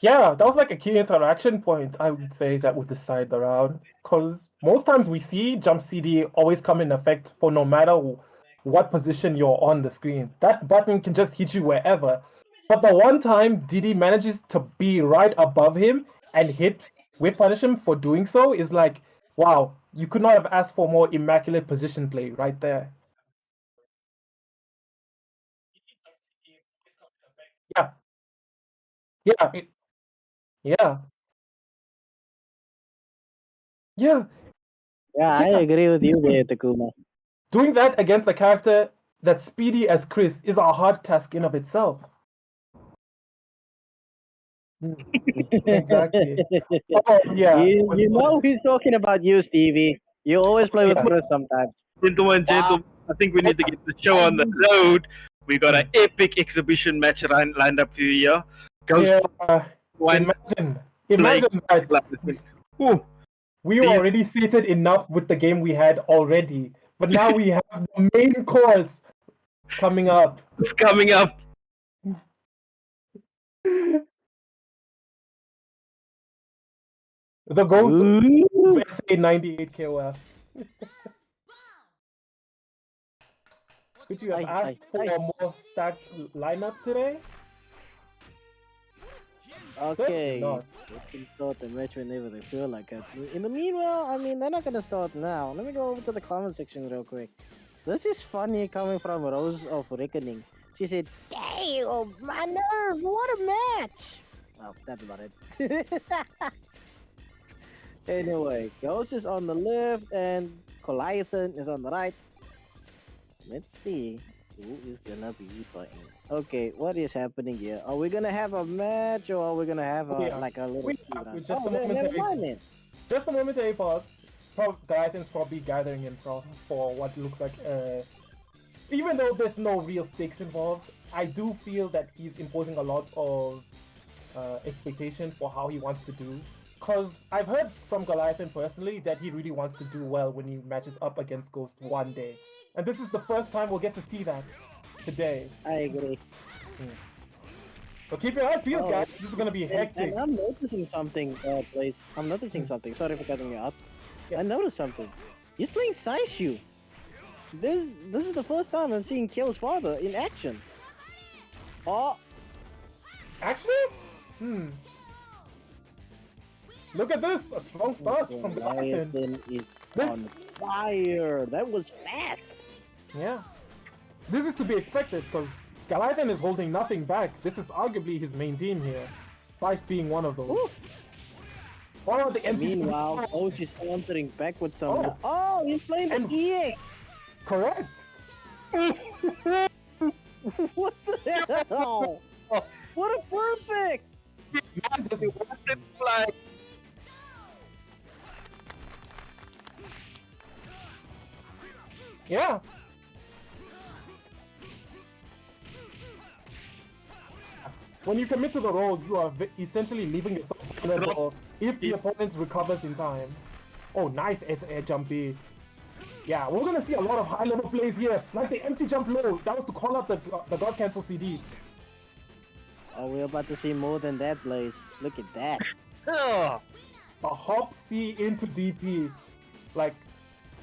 Yeah, that was like a key interaction point, I would say, that would decide the round. Because most times we see jump CD always come in effect for no matter what position you're on the screen. That button can just hit you wherever. But the one time Didi manages to be right above him and punish him for doing so is like, wow, you could not have asked for more immaculate position play right there. Yeah, yeah, yeah, yeah, Yeah, I yeah. agree with you there, Takuma. Doing that against a character that's speedy as Chris is a hard task in of itself. Exactly. Oh yeah. You know he's talking about you, Stevie. You always play with Yeah. Chris sometimes. Gentlemen, I think we need to get the show on the road. We got an epic exhibition match lined up for you here. Yeah. One Imagine that Ooh, we were these- already seated enough with the game we had already, but now we have the main course coming up. it's coming up. The GOAT Ooh. SA 98 KOF. Could you have asked for a more stacked lineup today? Okay. Not. They can start the match whenever they feel like it. In the meanwhile, I mean, they're not gonna start now. Let me go over to the comment section real quick. This is funny coming from Rose of Reckoning. She said, "Damn, my nerve! What a match!" Well, that's about it. Anyway, Ghost is on the left and Coliathan is on the right. Let's see who is gonna be fighting. Okay, what is happening here? Are we gonna have a match or are we gonna have a Yeah. like a little We speed have run? just a Never momentary- mind then. Just a momentary pause. Gaitan's probably gathering himself for what looks like even though there's no real stakes involved, I do feel that he's imposing a lot of expectation for how he wants to do. Because I've heard from Goliathan personally that he really wants to do well when he matches up against Ghost one day. And this is the first time we'll get to see that today. I agree. So keep your eyes peeled, Oh, guys. This is going to be hectic. And I'm noticing something, Blaze. I'm noticing something. Sorry for cutting you up. Yes. I noticed something. He's playing Saishu. This is the first time I'm seeing Kale's father in action. Oh, Actually? Look at this! A strong start from Goliathan. Goliathan is This- on fire. That was fast. Yeah. This is to be expected because Goliathan is holding nothing back. This is arguably his main team here. Vice being one of those. Ooh. Oh, the empty Meanwhile, Coach is answering back with some. Oh. Oh, he's playing the And- EX. Correct. What the hell? What a perfect! Man, does it work? Flag. Yeah. When you commit to the role, you are essentially leaving yourself vulnerable if the opponent recovers in time. Oh, nice air jump B. Yeah, we're gonna see a lot of high-level plays here, like the empty jump low. That was to call out the God Cancel CD. Oh, we're about to see more than that, Blaze. Look at that. Oh, A hop C into DP. Like,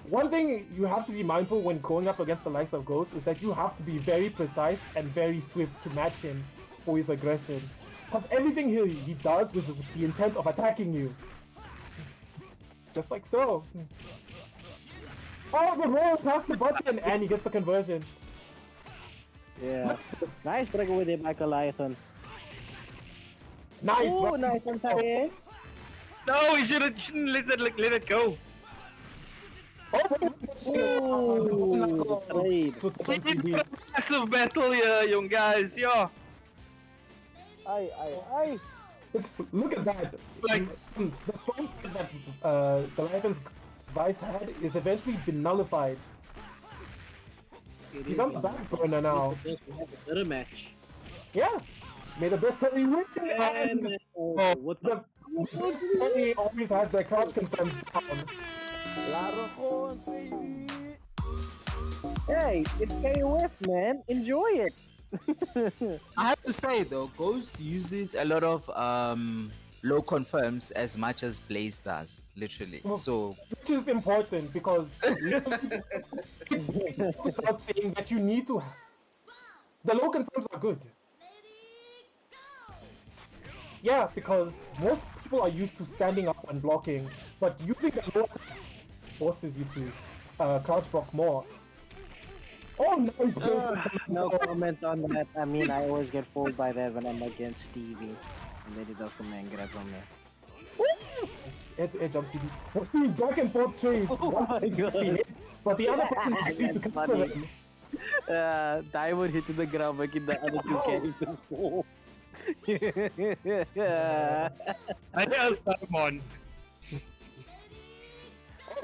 one thing you have to be mindful when going up against the likes of Ghost is that you have to be very precise and very swift to match him for his aggression. Because everything he does was with the intent of attacking you. Just like so. Oh, the roll past the button and he gets the conversion. Yeah. Nice breakaway there by Goliathan. Nice. Oh, Roxy. nice one, Tae. no, he shouldn't let it go. Ooh, trade. To the MCD. Massive battle here, young guys. Yeah. Aye. Look at that. Like- the strong step that Goliath's Vice had is eventually been nullified. He's on the back burner now. We have a better match. Yeah. May the best Terry win. And And what the the best Terry always has their crouch confirms down. Hey, it's KOF, man. Enjoy it. I have to say though, Ghost uses a lot of low confirms as much as Blaze does, literally. Well, So Which is important because it's about saying that you need to. The low confirms are good. Yeah, because most people are used to standing up and blocking, but using the low attacks forces you to crouch block more. Oh, nice! No comment on that. I mean, I always get fooled by that when I'm against Stevie. And then he does command grab on me. Edge jump CD. We're seeing back and forth trades. Oh my God. But the other person should be to That's counter funny. them. Diamond hit the ground, making the other two characters fall. I guess Simon.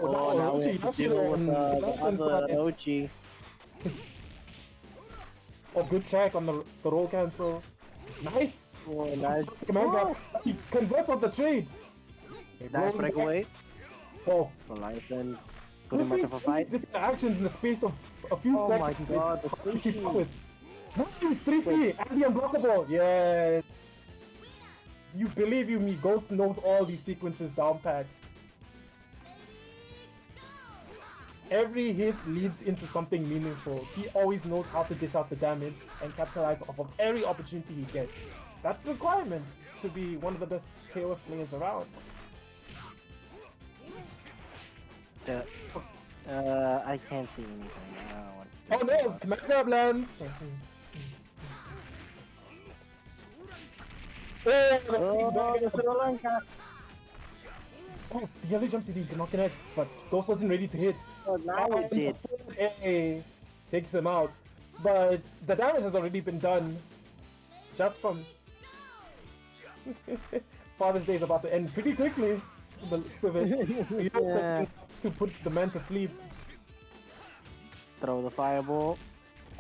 Oh, now we have to deal with the other Rochi. Oh, good check on the roll cancel. Nice. Oh, nice. Command grab. He converts on the trade. Nice breakaway. Oh, Goliathan put him we're out seeing of a so fight. many different actions in the space of a few Oh my seconds. God, It's the hard to keep 3C. up with. Nice, 3C, and the unblockable. Yeah. You believe you me, Ghost knows all these sequences down pat. Every hit leads into something meaningful. He always knows how to dish out the damage and capitalize off of every opportunity he gets. That's the requirement to be one of the best KOF players around. I can't see anything. I don't want to Oh no, command grab lands! Oh, the Sri Lanka. Oh, the yellow jump CD did not connect, but Ghost wasn't ready to hit. Oh, now it did. A takes him out, but the damage has already been done. Just from Father's Day is about to end pretty quickly. The looks of it. You don't Yeah. expect to put the man to sleep. Throw the fireball.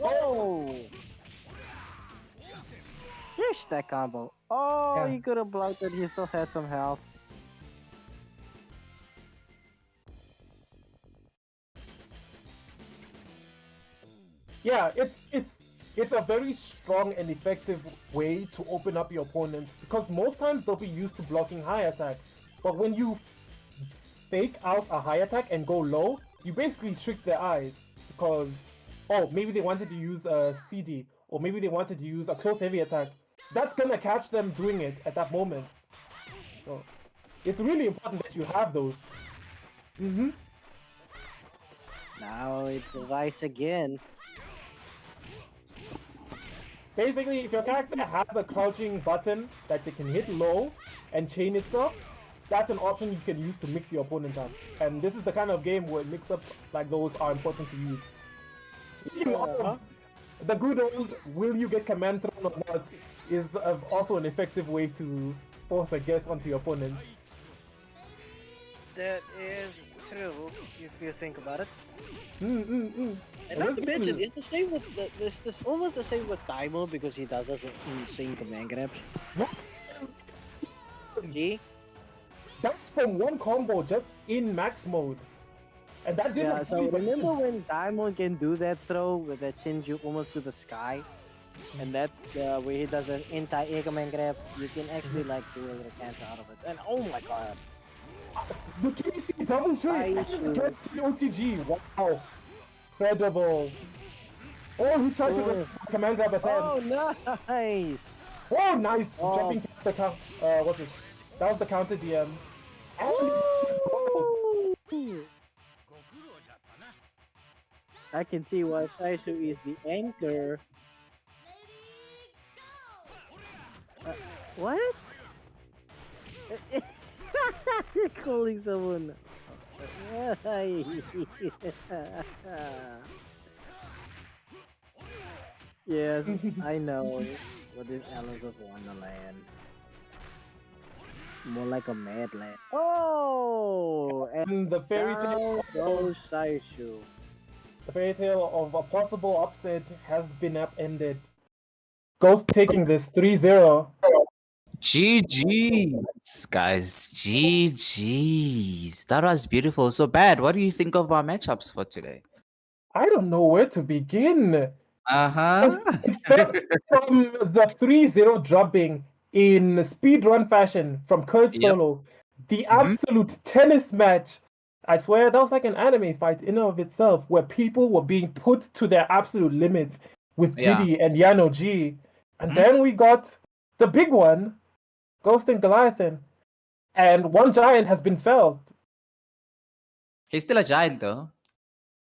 Oh! Fish that combo. Oh, Yeah. he could have blocked it. He still had some health. Yeah, it's a very strong and effective way to open up your opponent because most times they'll be used to blocking high attacks. But when you fake out a high attack and go low, you basically trick their eyes because oh, maybe they wanted to use a CD or maybe they wanted to use a close heavy attack. That's gonna catch them doing it at that moment. So it's really important that you have those. Mm-hmm. Now it's the Vice again. Basically, if your character has a crouching button that they can hit low and chain itself, that's an option you can use to mix your opponent up. And this is the kind of game where mix-ups like those are important to use. Speaking of, the good old will you get command thrown or not is also an effective way to force a guess onto your opponent. That is true, if you think about it. And And not to mention, it's the same with it's this almost the same with Daimo because he does those insane command grabs. See? That's from one combo just in max mode. And that didn't Yeah, so remember when Daimon can do that throw where that sends you almost to the sky? And that where he does an anti-Eggman grab, you can actually like do a little cancer out of it. And oh my god, The KC double shoot I and get the OTG. Wow. Incredible. Oh, he tried to Oh. command grab at 10. oh nice. Oh, nice. Oh. Jumping past the count. What's it? That was the counter DM. Actually, Woo! I can see why Saisu is the anchor. What? Calling someone. Yes, I know. What is Alice of Wonderland? More like a mad land. Oh! And the fairy tale. goes Saisu. The fairy tale of a possible upset has been upended. Ghost taking this 3-0. GG's, guys. GG's. That was beautiful. So bad. What do you think of our matchups for today? I don't know where to begin. Uh-huh. From the 3-0 dropping in speedrun fashion from Kurt Yep. Solo, the absolute tennis match. I swear that was like an anime fight in and of itself, where people were being put to their absolute limits with Yeah. Diddy and Yano G. And Mhm. then we got the big one, Ghost and Goliathan. And one giant has been felled. He's still a giant, though.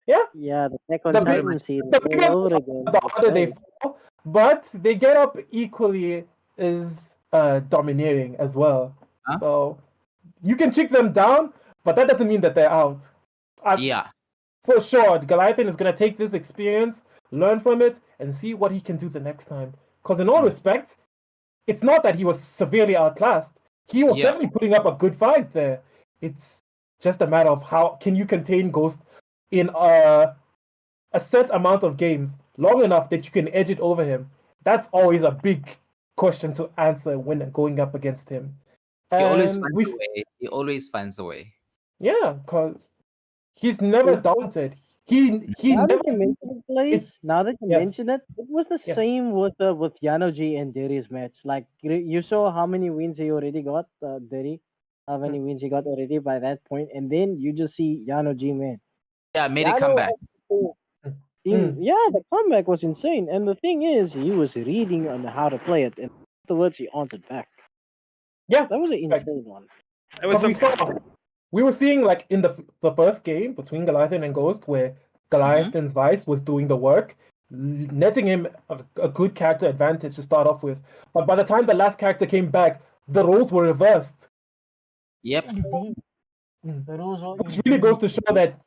Yeah, the Attack on The Titan big- scene the all bigger over again. The harder they Nice. fall, but they get up equally as domineering as well. Huh? So you can check them down, but that doesn't mean that they're out. Yeah. For sure, Goliathan is going to take this experience, learn from it, and see what he can do the next time. Because in all respects, it's not that he was severely outclassed. He was Yeah. definitely putting up a good fight there. It's just a matter of how can you contain Ghost in a set amount of games long enough that you can edge it over him. That's always a big question to answer when going up against him. He always And finds we- a way. He always finds a way. Yeah, because he's never daunted. He Now never. that you mention it, Blaze, now that you yes. mention it, it was the Yes. same with Yanoji and Derry's match. Like you saw how many wins he already got, Derry, how many wins he got already by that point, and then you just see Yanoji, man. Yeah, made a Yano comeback. Yeah, the comeback was insane, and the thing is, he was reading on how to play it, and afterwards he answered back. Yeah, That was an insane one. There was because some we were seeing like in the first game between Goliathan and Ghost, where Goliathan's Vice was doing the work, netting him a good character advantage to start off with. But by the time the last character came back, the roles were reversed, Yep. The rules were which really goes to show that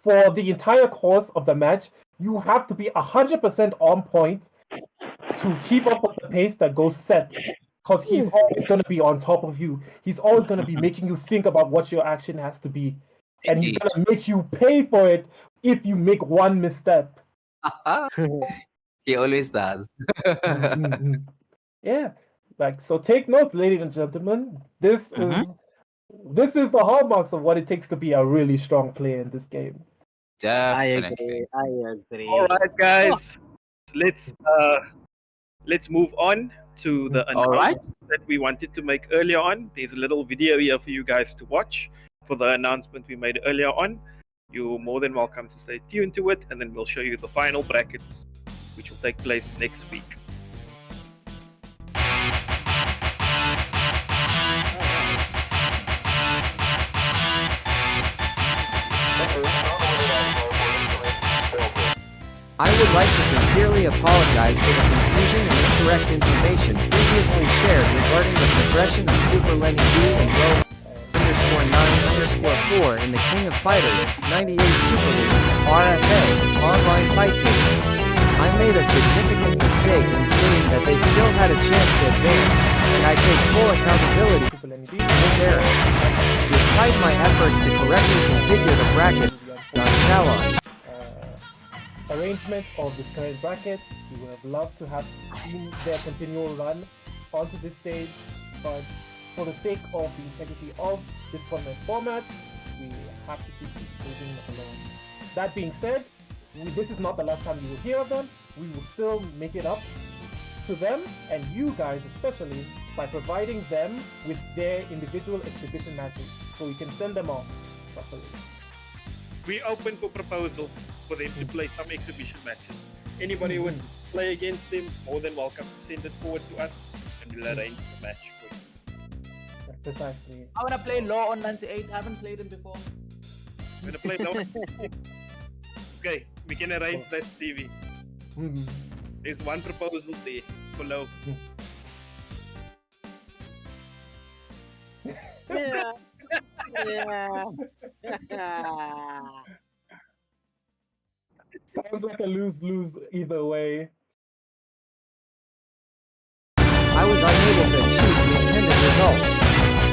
for the entire course of the match, you have to be 100% on point to keep up with the pace that Ghost sets. Because he's always going to be on top of you. He's always going to be making you think about what your action has to be. And he's Indeed. going to make you pay for it if you make one misstep. He always does. Mhm. Yeah. Like, so take note, ladies and gentlemen. This is the hallmarks of what it takes to be a really strong player in this game. Definitely. I agree. All right, guys. Let's move on to the All right. announcement that we wanted to make earlier on. There's a little video here for you guys to watch for the announcement we made earlier on. You're more than welcome to stay tuned to it, and then we'll show you the final brackets, which will take place next week. I would like to sincerely apologize for the confusion and incorrect information previously shared regarding the progression of Super Lenny D and Bro _9_4 in the King of Fighters 98 Super League RSA online Fightcade. I made a significant mistake in stating that they still had a chance to advance, and I take full accountability for this error. Despite my efforts to correctly configure the bracket, not challenge. Arrangement of this current bracket. We would have loved to have seen their continual run onto this stage, but for the sake of the integrity of this tournament format, we have to keep moving along. That being said, this is not the last time you will hear of them. We will still make it up to them and you guys especially by providing them with their individual exhibition matches so we can send them off properly. We open for proposals for them to play some exhibition matches. Anybody who wants to play against them, more than welcome to send it forward to us and we'll arrange the match for you. Precisely. I wanna play Law on 98. I haven't played him before. We're gonna play now. Okay, we can arrange that, TV. Mhm. There's one proposal there for low. Yeah. Yeah. Sounds like a lose-lose either way. I was unable to achieve the intended result.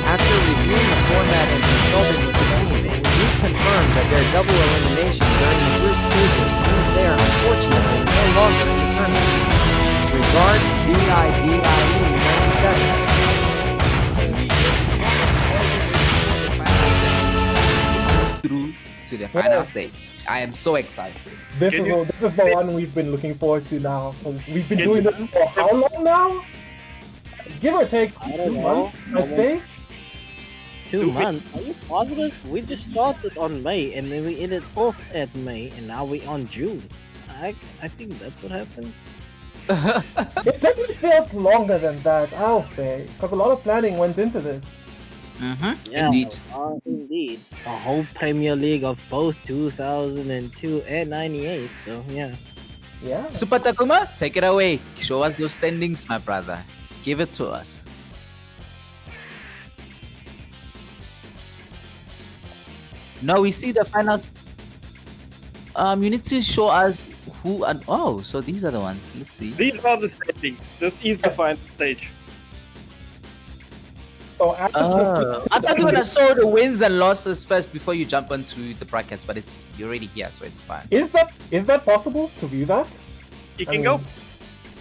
After reviewing the format and consulting with the team, we confirmed that their double elimination during the group stages means they are unfortunately no longer in the tournament. Regards, DIDIE97. Through to the final stage. I am so excited. This Can is the one we've been looking forward to now. 'Cause we've been Can doing you- this for how long now? Give or take I 2 don't know. months, I'd say. 2 months? Are you positive? We just started on May and then we ended off at May and now we're on June. I think that's what happened. It definitely feels longer than that, I'll say. Because a lot of planning went into this. Yeah, Indeed. Indeed. A whole Premier League of both 2002 and 98. So yeah. Yeah. Super Takuma, take it away. Show us those standings, my brother. Give it to us. Now we see the finals. You need to show us who and oh, so these are the ones. Let's see. These are the standings. This is the final stage. So after I thought you were gonna show the wins and losses first before you jump onto the brackets, but you're already here, so it's fine. is that possible to view that? You I can go. mean,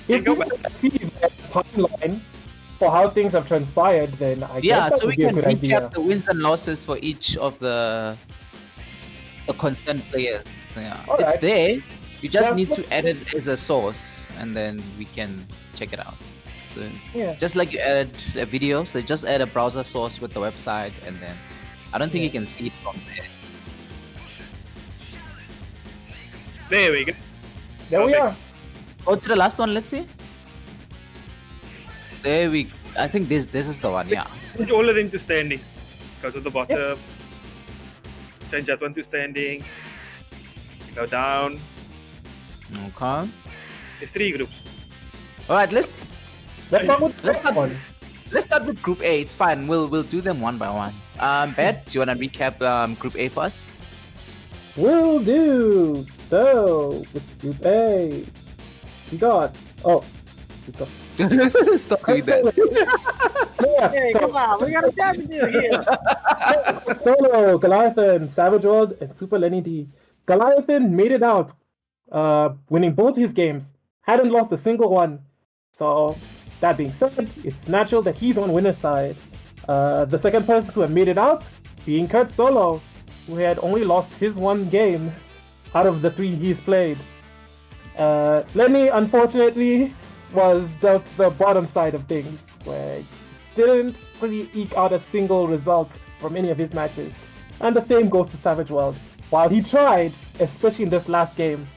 You If can we go back. can see the timeline for how things have transpired, then I Yeah, guess that so would we be a can good recap idea. the wins and losses for each of the concerned players. So, yeah, Alright. it's there. You just Yeah, need to let's- add it as a source, and then we can check it out. So Yeah. just like you add a video, so just add a browser source with the website, and then I don't think you can see it from there. There we go. There we Perfect. are. Go to the last one. Let's see. There we. I think this is the one. Yeah. Change all of them to standings. Go to the bottom. Change that one to standing. Go down. Okay. There's 3 groups. All right. Let's Start with the Let's first start- one. Let's start with Group A. It's fine. We'll do them one by one. Bet, do you wanna recap Group A for us? Will do. So with Group A, we got we got Stop doing that. yeah, Hey, so- come on, we got a job to do here. Solo, Goliathan, Savage World, and Super Lenny D. Goliathan made it out, winning both his games. Hadn't lost a single one. So, that being said, it's natural that he's on winner's side. The second person to have made it out being Kurt Solo, who had only lost his one game out of the 3 he's played. Lenny, unfortunately, was the bottom side of things, where he didn't really eke out a single result from any of his matches. And the same goes to Savage World. While he tried, especially in this last game,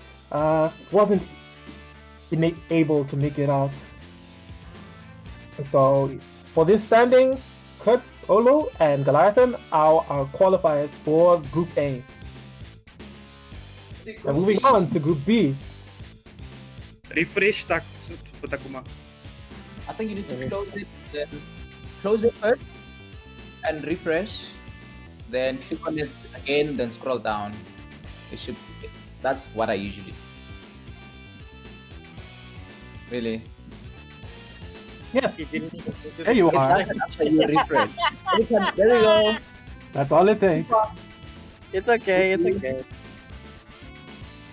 wasn't able to make it out. So, for this standing, Kurt Solo and Goliathan are our qualifiers for Group A. And moving on to Group B. Refresh Takuma. I think you need to close it first, and refresh. Then click on it again, then scroll down. It should. That's what I usually do. Really. Yes, there you are. After you refresh. There we go. That's all it takes. It's okay, it's okay. There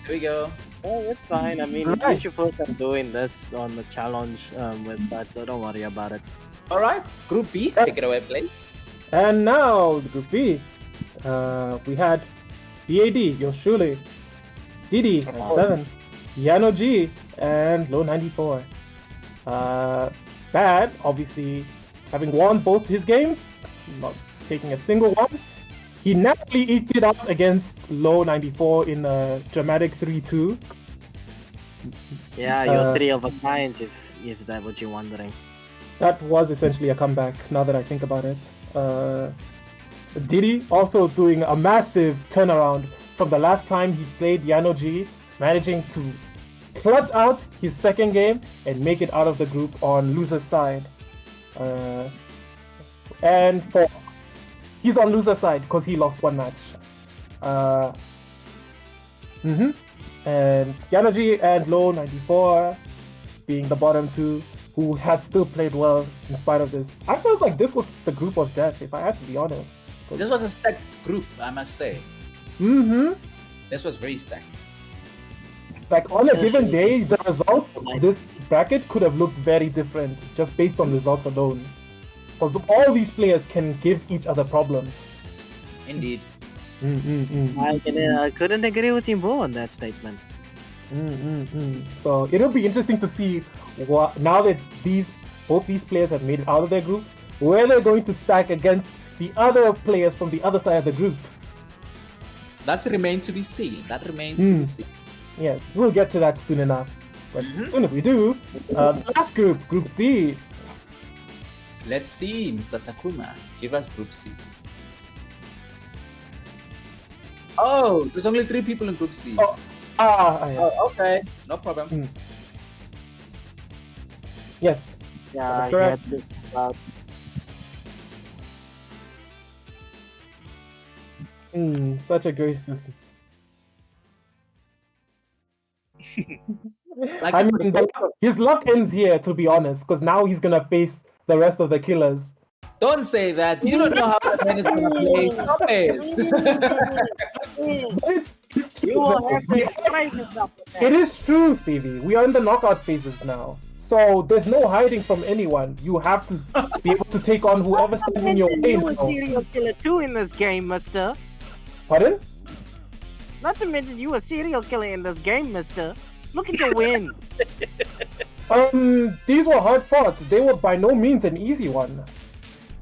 we go. Oh, it's fine. I mean, Right. it's your first time doing this on the challenge website, so don't worry about it. All right, Group B, take it away, please. And now, the Group B. We had BAD, yours truly, Didi, Of and course. 7, Yano G, and Low 94. Bad, obviously, having won both his games, not taking a single one. He narrowly eked it out against Low 94 in a dramatic 3-2. Yeah, you're three of a kind, if that's what you're wondering. That was essentially a comeback, now that I think about it. Diddy also doing a massive turnaround from the last time he played Yano G, managing to clutch out his second game and make it out of the group on loser's side. He's on loser's side because he lost one match. And Yanoji and Low 94 being the bottom two, who has still played well in spite of this. I felt like this was the group of death, if I have to be honest. This was a stacked group, I must say. This was very stacked. Like on a given day, the results of this bracket could have looked very different just based on results alone. Because all these players can give each other problems. Indeed. I couldn't agree with you more on that statement. So it'll be interesting to see what, now that both these players have made it out of their groups, where they're going to stack against the other players from the other side of the group. That's remained to be seen. That remains to be seen. Yes, we'll get to that soon enough. But as soon as we do, the last group, Group C. Let's see, Mr. Takuma. Give us Group C. Oh, there's only 3 people in Group C. Yeah. Oh, okay. No problem. Yes. Yeah, That's correct. I get it. Such a great system. Like I mean, his luck ends here, to be honest, because now he's gonna face the rest of the killers. Don't say that. You don't know how the man is going to play. Stop it. But it's You will have to explain yourself with that. It is true, Stevie. We are in the knockout phases now. So there's no hiding from anyone. You have to be able to take on whoever stands in your way. You a serial killer too in this game, mister. Pardon? Not to mention you a serial killer in this game, mister. Look at your wins. These were hard fought. They were by no means an easy one.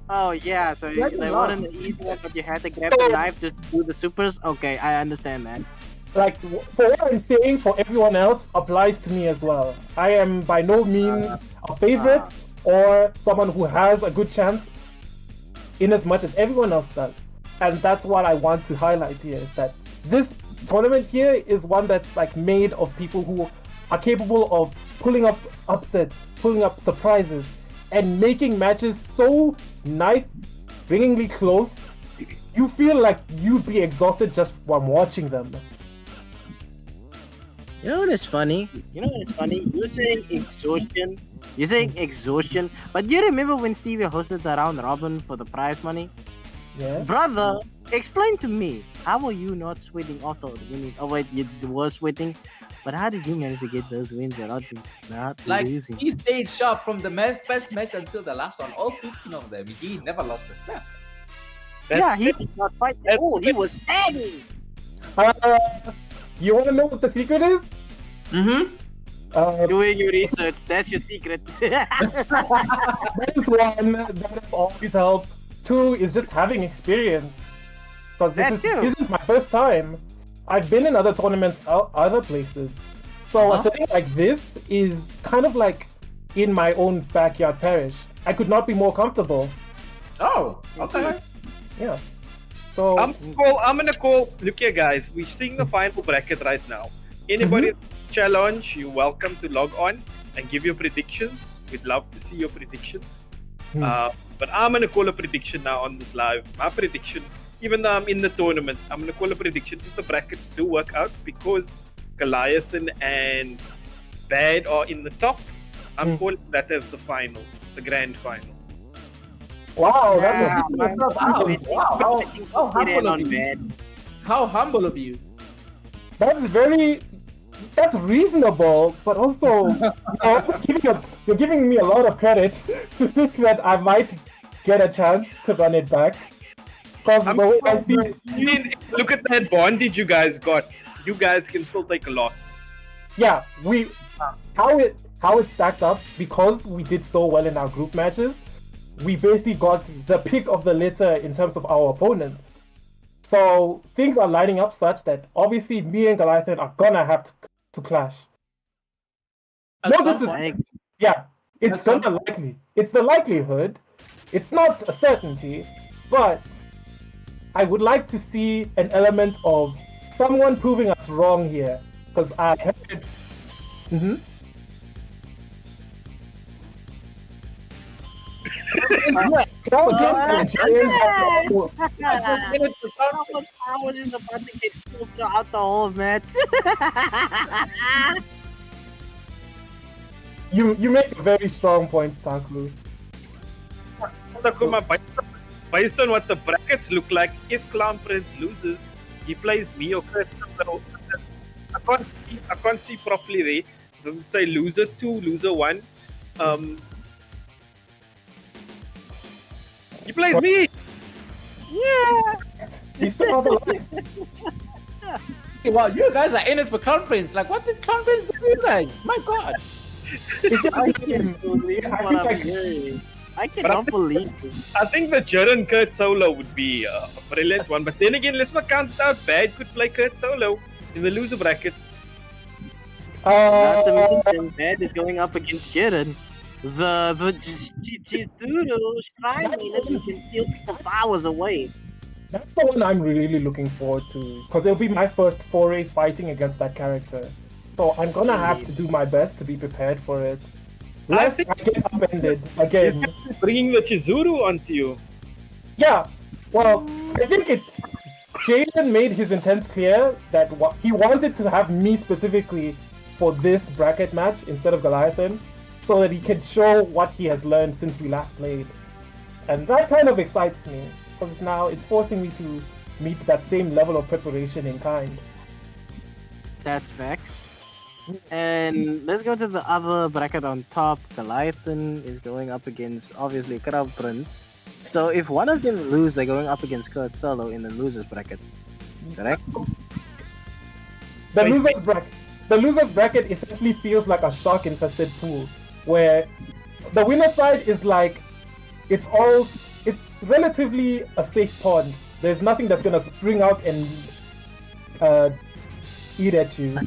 Oh yeah, so Yeah, they no. weren't easy, but you had to grab the knife to do the supers. Okay, I understand that. Like, for what I'm saying, for everyone else, applies to me as well. I am by no means a favorite or someone who has a good chance in as much as everyone else does. And that's what I want to highlight here, is that this tournament here is one that's like made of people who are capable of pulling up upsets, pulling up surprises, and making matches so knife-bringingly close, you feel like you'd be exhausted just from watching them. You know what is funny? You're saying exhaustion. But do you remember when Stevie hosted the round robin for the prize money? Yeah. Brother, explain to me, how were you not sweating after winning? Oh wait, you were sweating, but how did you manage to get those wins without not Like, losing? he stayed sharp from the first match until the last one. All 15 of them. He never lost a step. Yeah, he did not fight at all. He was standing. You want to know what the secret is? Doing your research, that's your secret. That is one that have always helped. 2 is just having experience. Because this isn't my first time. I've been in other tournaments other places. So a setting like this is kind of like in my own backyard parish. I could not be more comfortable. Oh, okay. Yeah. So I'm gonna call. Look here, guys. We're seeing the final bracket right now. Anybody challenge, you're welcome to log on and give your predictions. We'd love to see your predictions. But I'm gonna call a prediction now on this live. My prediction, even though I'm in the tournament, I'm gonna call a prediction if the brackets do work out, because Goliathan and Bad are in the top. I'm calling that as the final, the grand final. wow, Wow. How humble of you. that's reasonable, but also you're giving me a lot of credit to think that I might get a chance to run it back. Because the way I see it, I mean, look at the advantage you guys got. You guys can still take a loss. yeah, how how it stacked up, because we did so well in our group matches, we basically got the pick of the litter in terms of our opponent. So things are lining up such that obviously me and Goliathan are gonna have to clash. No, this is it's gonna likely. It's the likelihood. It's not a certainty, but I would like to see an element of someone proving us wrong here, because I heard. Someone is about to get smoked throughout the whole match. You make a very strong point, Taku. Takuma, based on what the brackets look like, if Clown Prince loses, he plays me or Kurt. I can't see properly there. Does it say loser 2, loser 1? He plays me! Yeah! He still has a life. Wow, you guys are in it for Clown Prince. Like, what did Clown Prince do you guys? My God. It's just I like him. can't believe I what think I'm like hearing. I cannot believe this. I think the Jiren Kurt solo would be a brilliant one, but then again, let's not count out Bad could play Kurt solo in the loser bracket. Not to mention, Bad is going up against Jiren. The Chizuru Shrine Maiden can steal people's powers away. that's the one I'm really looking forward to, because it'll be my first foray fighting against that character. So I'm gonna have to do my best to be prepared for it. Lest I get upended again. Bringing the Chizuru onto you. Yeah, well, I think Jaden made his intent clear that he wanted to have me specifically for this bracket match instead of Goliathan, so that he can show what he has learned since we last played. And that kind of excites me, because now it's forcing me to meet that same level of preparation in kind. That's facts. And let's go to the other bracket on top. Goliathan is going up against, obviously, Crown Prince. So if one of them lose, they're going up against Kurt Solo in the losers bracket. Correct? The losers bracket essentially feels like a shark-infested pool, where the winner side is like, it's relatively a safe pond. There's nothing that's gonna spring out and eat at you.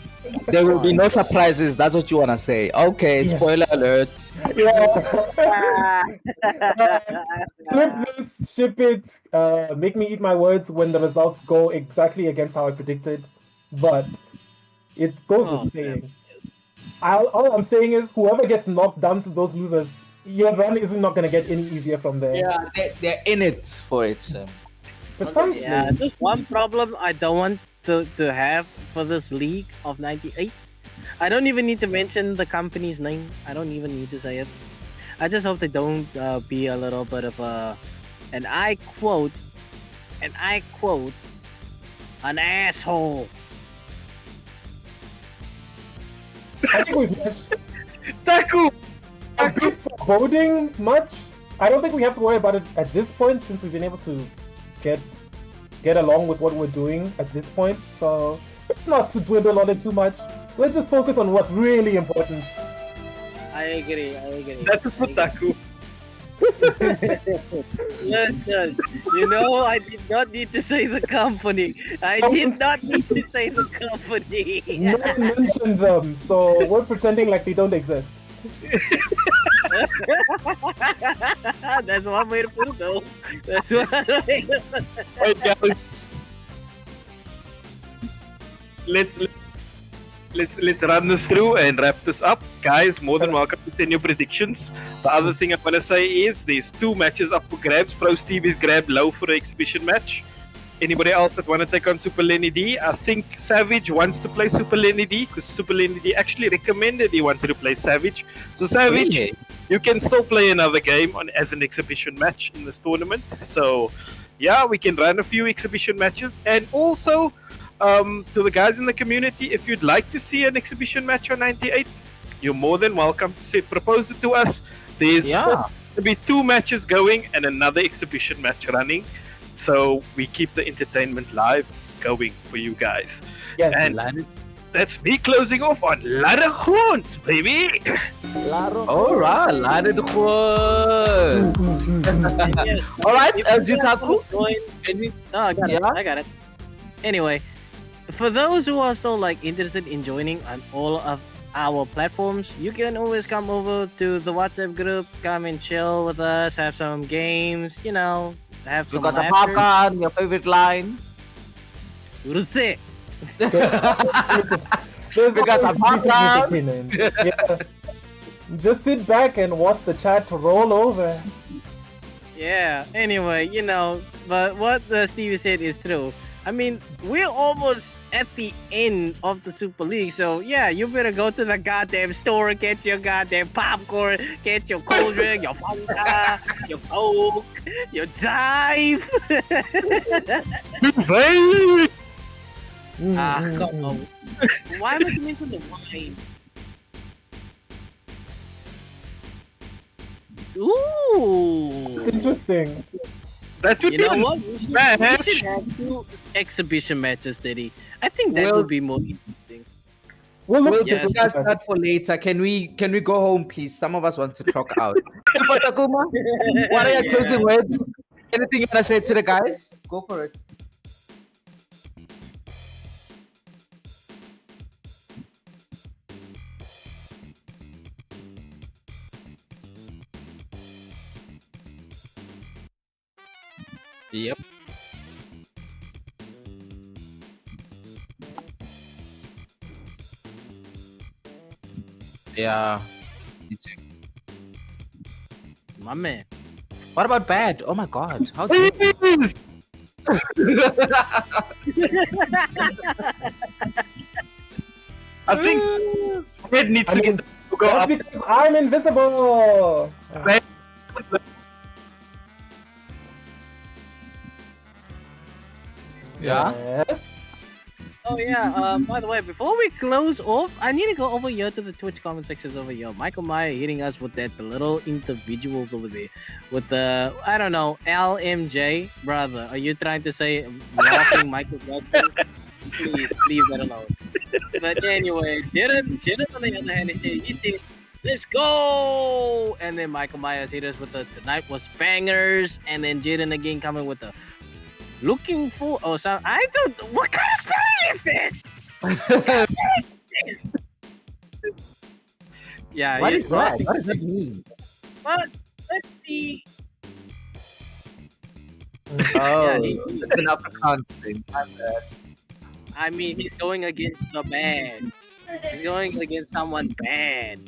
There will be no surprises. That's what you want to say. Okay, Yeah. spoiler alert. Yeah. Flip this, ship it, make me eat my words when the results go exactly against how I predicted. But it goes with saying. All I'm saying is, whoever gets knocked down to those losers, your run is not going to get any easier from there. Yeah, they're in it for it. So. Precisely. Yeah, just one problem I don't want to have for this league of 98. I don't even need to mention the company's name. I don't even need to say it. I just hope they don't be a little bit of and I quote, an asshole. I think we've missed Taku! a bit foreboding much. I don't think we have to worry about it at this point, since we've been able to get along with what we're doing at this point. So let's not to dwindle on it too much. Let's just focus on what's really important. I agree. That's for Taku. Listen, I did not need to say the company. I did not need to say the company. No one mentioned them, so we're pretending like they don't exist. That's one way to put it, though. That's one way to put it. Alright, guys. Let's run this through and wrap this up. Guys, more than welcome to send your predictions. The other thing I'm going to say is there's 2 matches up for grabs. Pro Steve is grabbed low for the exhibition match. Anybody else that want to take on Super Lenny D? I think Savage wants to play Super Lenny D, because Super Lenny D actually recommended he wanted to play Savage. So Savage, Really? you can still play another game as an exhibition match in this tournament. So yeah, we can run a few exhibition matches. And also, to the guys in the community, if you'd like to see an exhibition match on 98, you're more than welcome to propose it to us. There's going to be 2 matches going and another exhibition match running. So we keep the entertainment live going for you guys. Yes. And That's me closing off on Ladder Horns, baby. Alright, Lade de Quad. Yes. Alright, If LG you guys Taku. wanna join- Any- Oh, I got it. Yeah? I got it. Anyway, for those who are still like interested in joining on all of our platforms, you can always come over to the WhatsApp group, come and chill with us, have some games, have You some got the laughter. popcorn, your favorite line. Uruse. There's Because always I'm something hot, entertaining. Yeah. Just sit back and watch the chat roll over. Yeah, anyway, but what Stevie said is true. I mean, we're almost at the end of the Super League, so yeah, you better go to the goddamn store, get your goddamn popcorn, get your cold drink, your Fanta, your Coke, your Dive. Baby. Come on. Why am I into the wine? Ooh. Interesting. That would You be know a what? We should have 2 exhibition matches, Daddy. I think that Well- would be more interesting. We'll look We'll into this. discuss that for later. Can we go home, please? Some of us want to clock out. Super Takuma, what are your closing words? Anything you wanna say to the guys? Go for it. Yep. Yeah. My man. What about bad? Oh my god. How do Please. I think Red needs I to mean, get to go That's up. because I'm invisible. Yeah. Yes. Oh yeah. By the way, before we close off, I need to go over here to the Twitch comment sections over here. Michael Meyer hitting us with that the little individuals over there, with the I don't know LMJ brother. Are you trying to say walking Michael Jackson? Please leave that alone. But anyway, Jaden on the other hand, he says, "Let's go!" And then Michael Myers hit us with the "Tonight was bangers," and then Jaden again coming with the "Looking for." Oh, so I don't. What kind of spelling is this? Yeah. What he's is that? roasting- What does that mean? But let's see. Oh, Yeah, it's an Afrikaans thing. I mean, he's going against the bad. He's going against someone bad.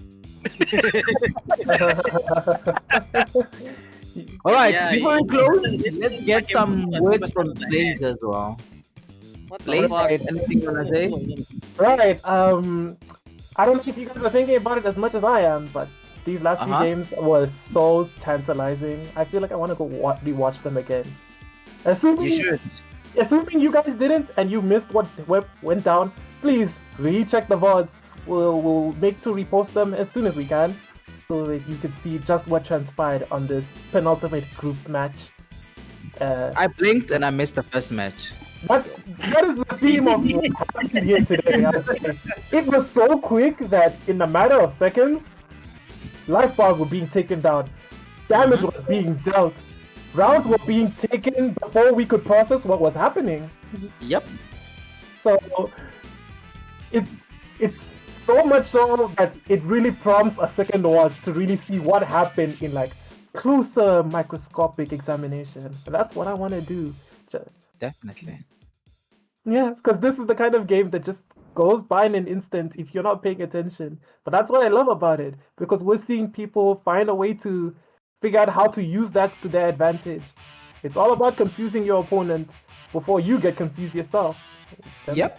All right, Yeah, before we yeah. close, let's get some words from Blaze as well. What the Blaze, fuck? anything you wanna say? Right. I don't know if you guys are thinking about it as much as I am, but these last few Uh-huh. games were so tantalizing. I feel like I want to go rewatch them again. Assuming You should. assuming you guys didn't and you missed what went down, please recheck the VODs. We'll make to repost them as soon as we can, so that you can see just what transpired on this penultimate group match. I blinked and I missed the first match. That is the theme of what happened here today. I'd say. It was so quick that in a matter of seconds, life bars were being taken down, damage was being dealt, rounds were being taken before we could process what was happening. Yep. So it's so much so that it really prompts a second watch to really see what happened in like closer microscopic examination. And that's what I want to do. Definitely. Yeah, because this is the kind of game that just goes by in an instant if you're not paying attention. But that's what I love about it, because we're seeing people find a way to figure out how to use that to their advantage. It's all about confusing your opponent before you get confused yourself. Yep.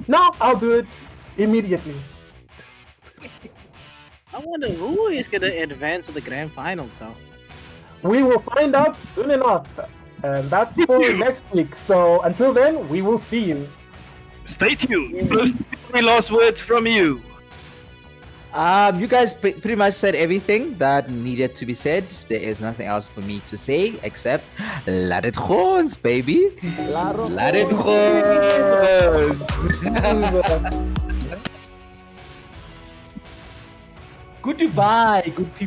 No, I'll do it immediately. I wonder who is gonna advance to the grand finals, though. We will find out soon enough. And that's for next week. So until then, we will see you. Stay tuned. Close to three last words from you. You guys pretty much said everything that needed to be said. There is nothing else for me to say except laat het gons, baby. Laat het gons. Goodbye, good people.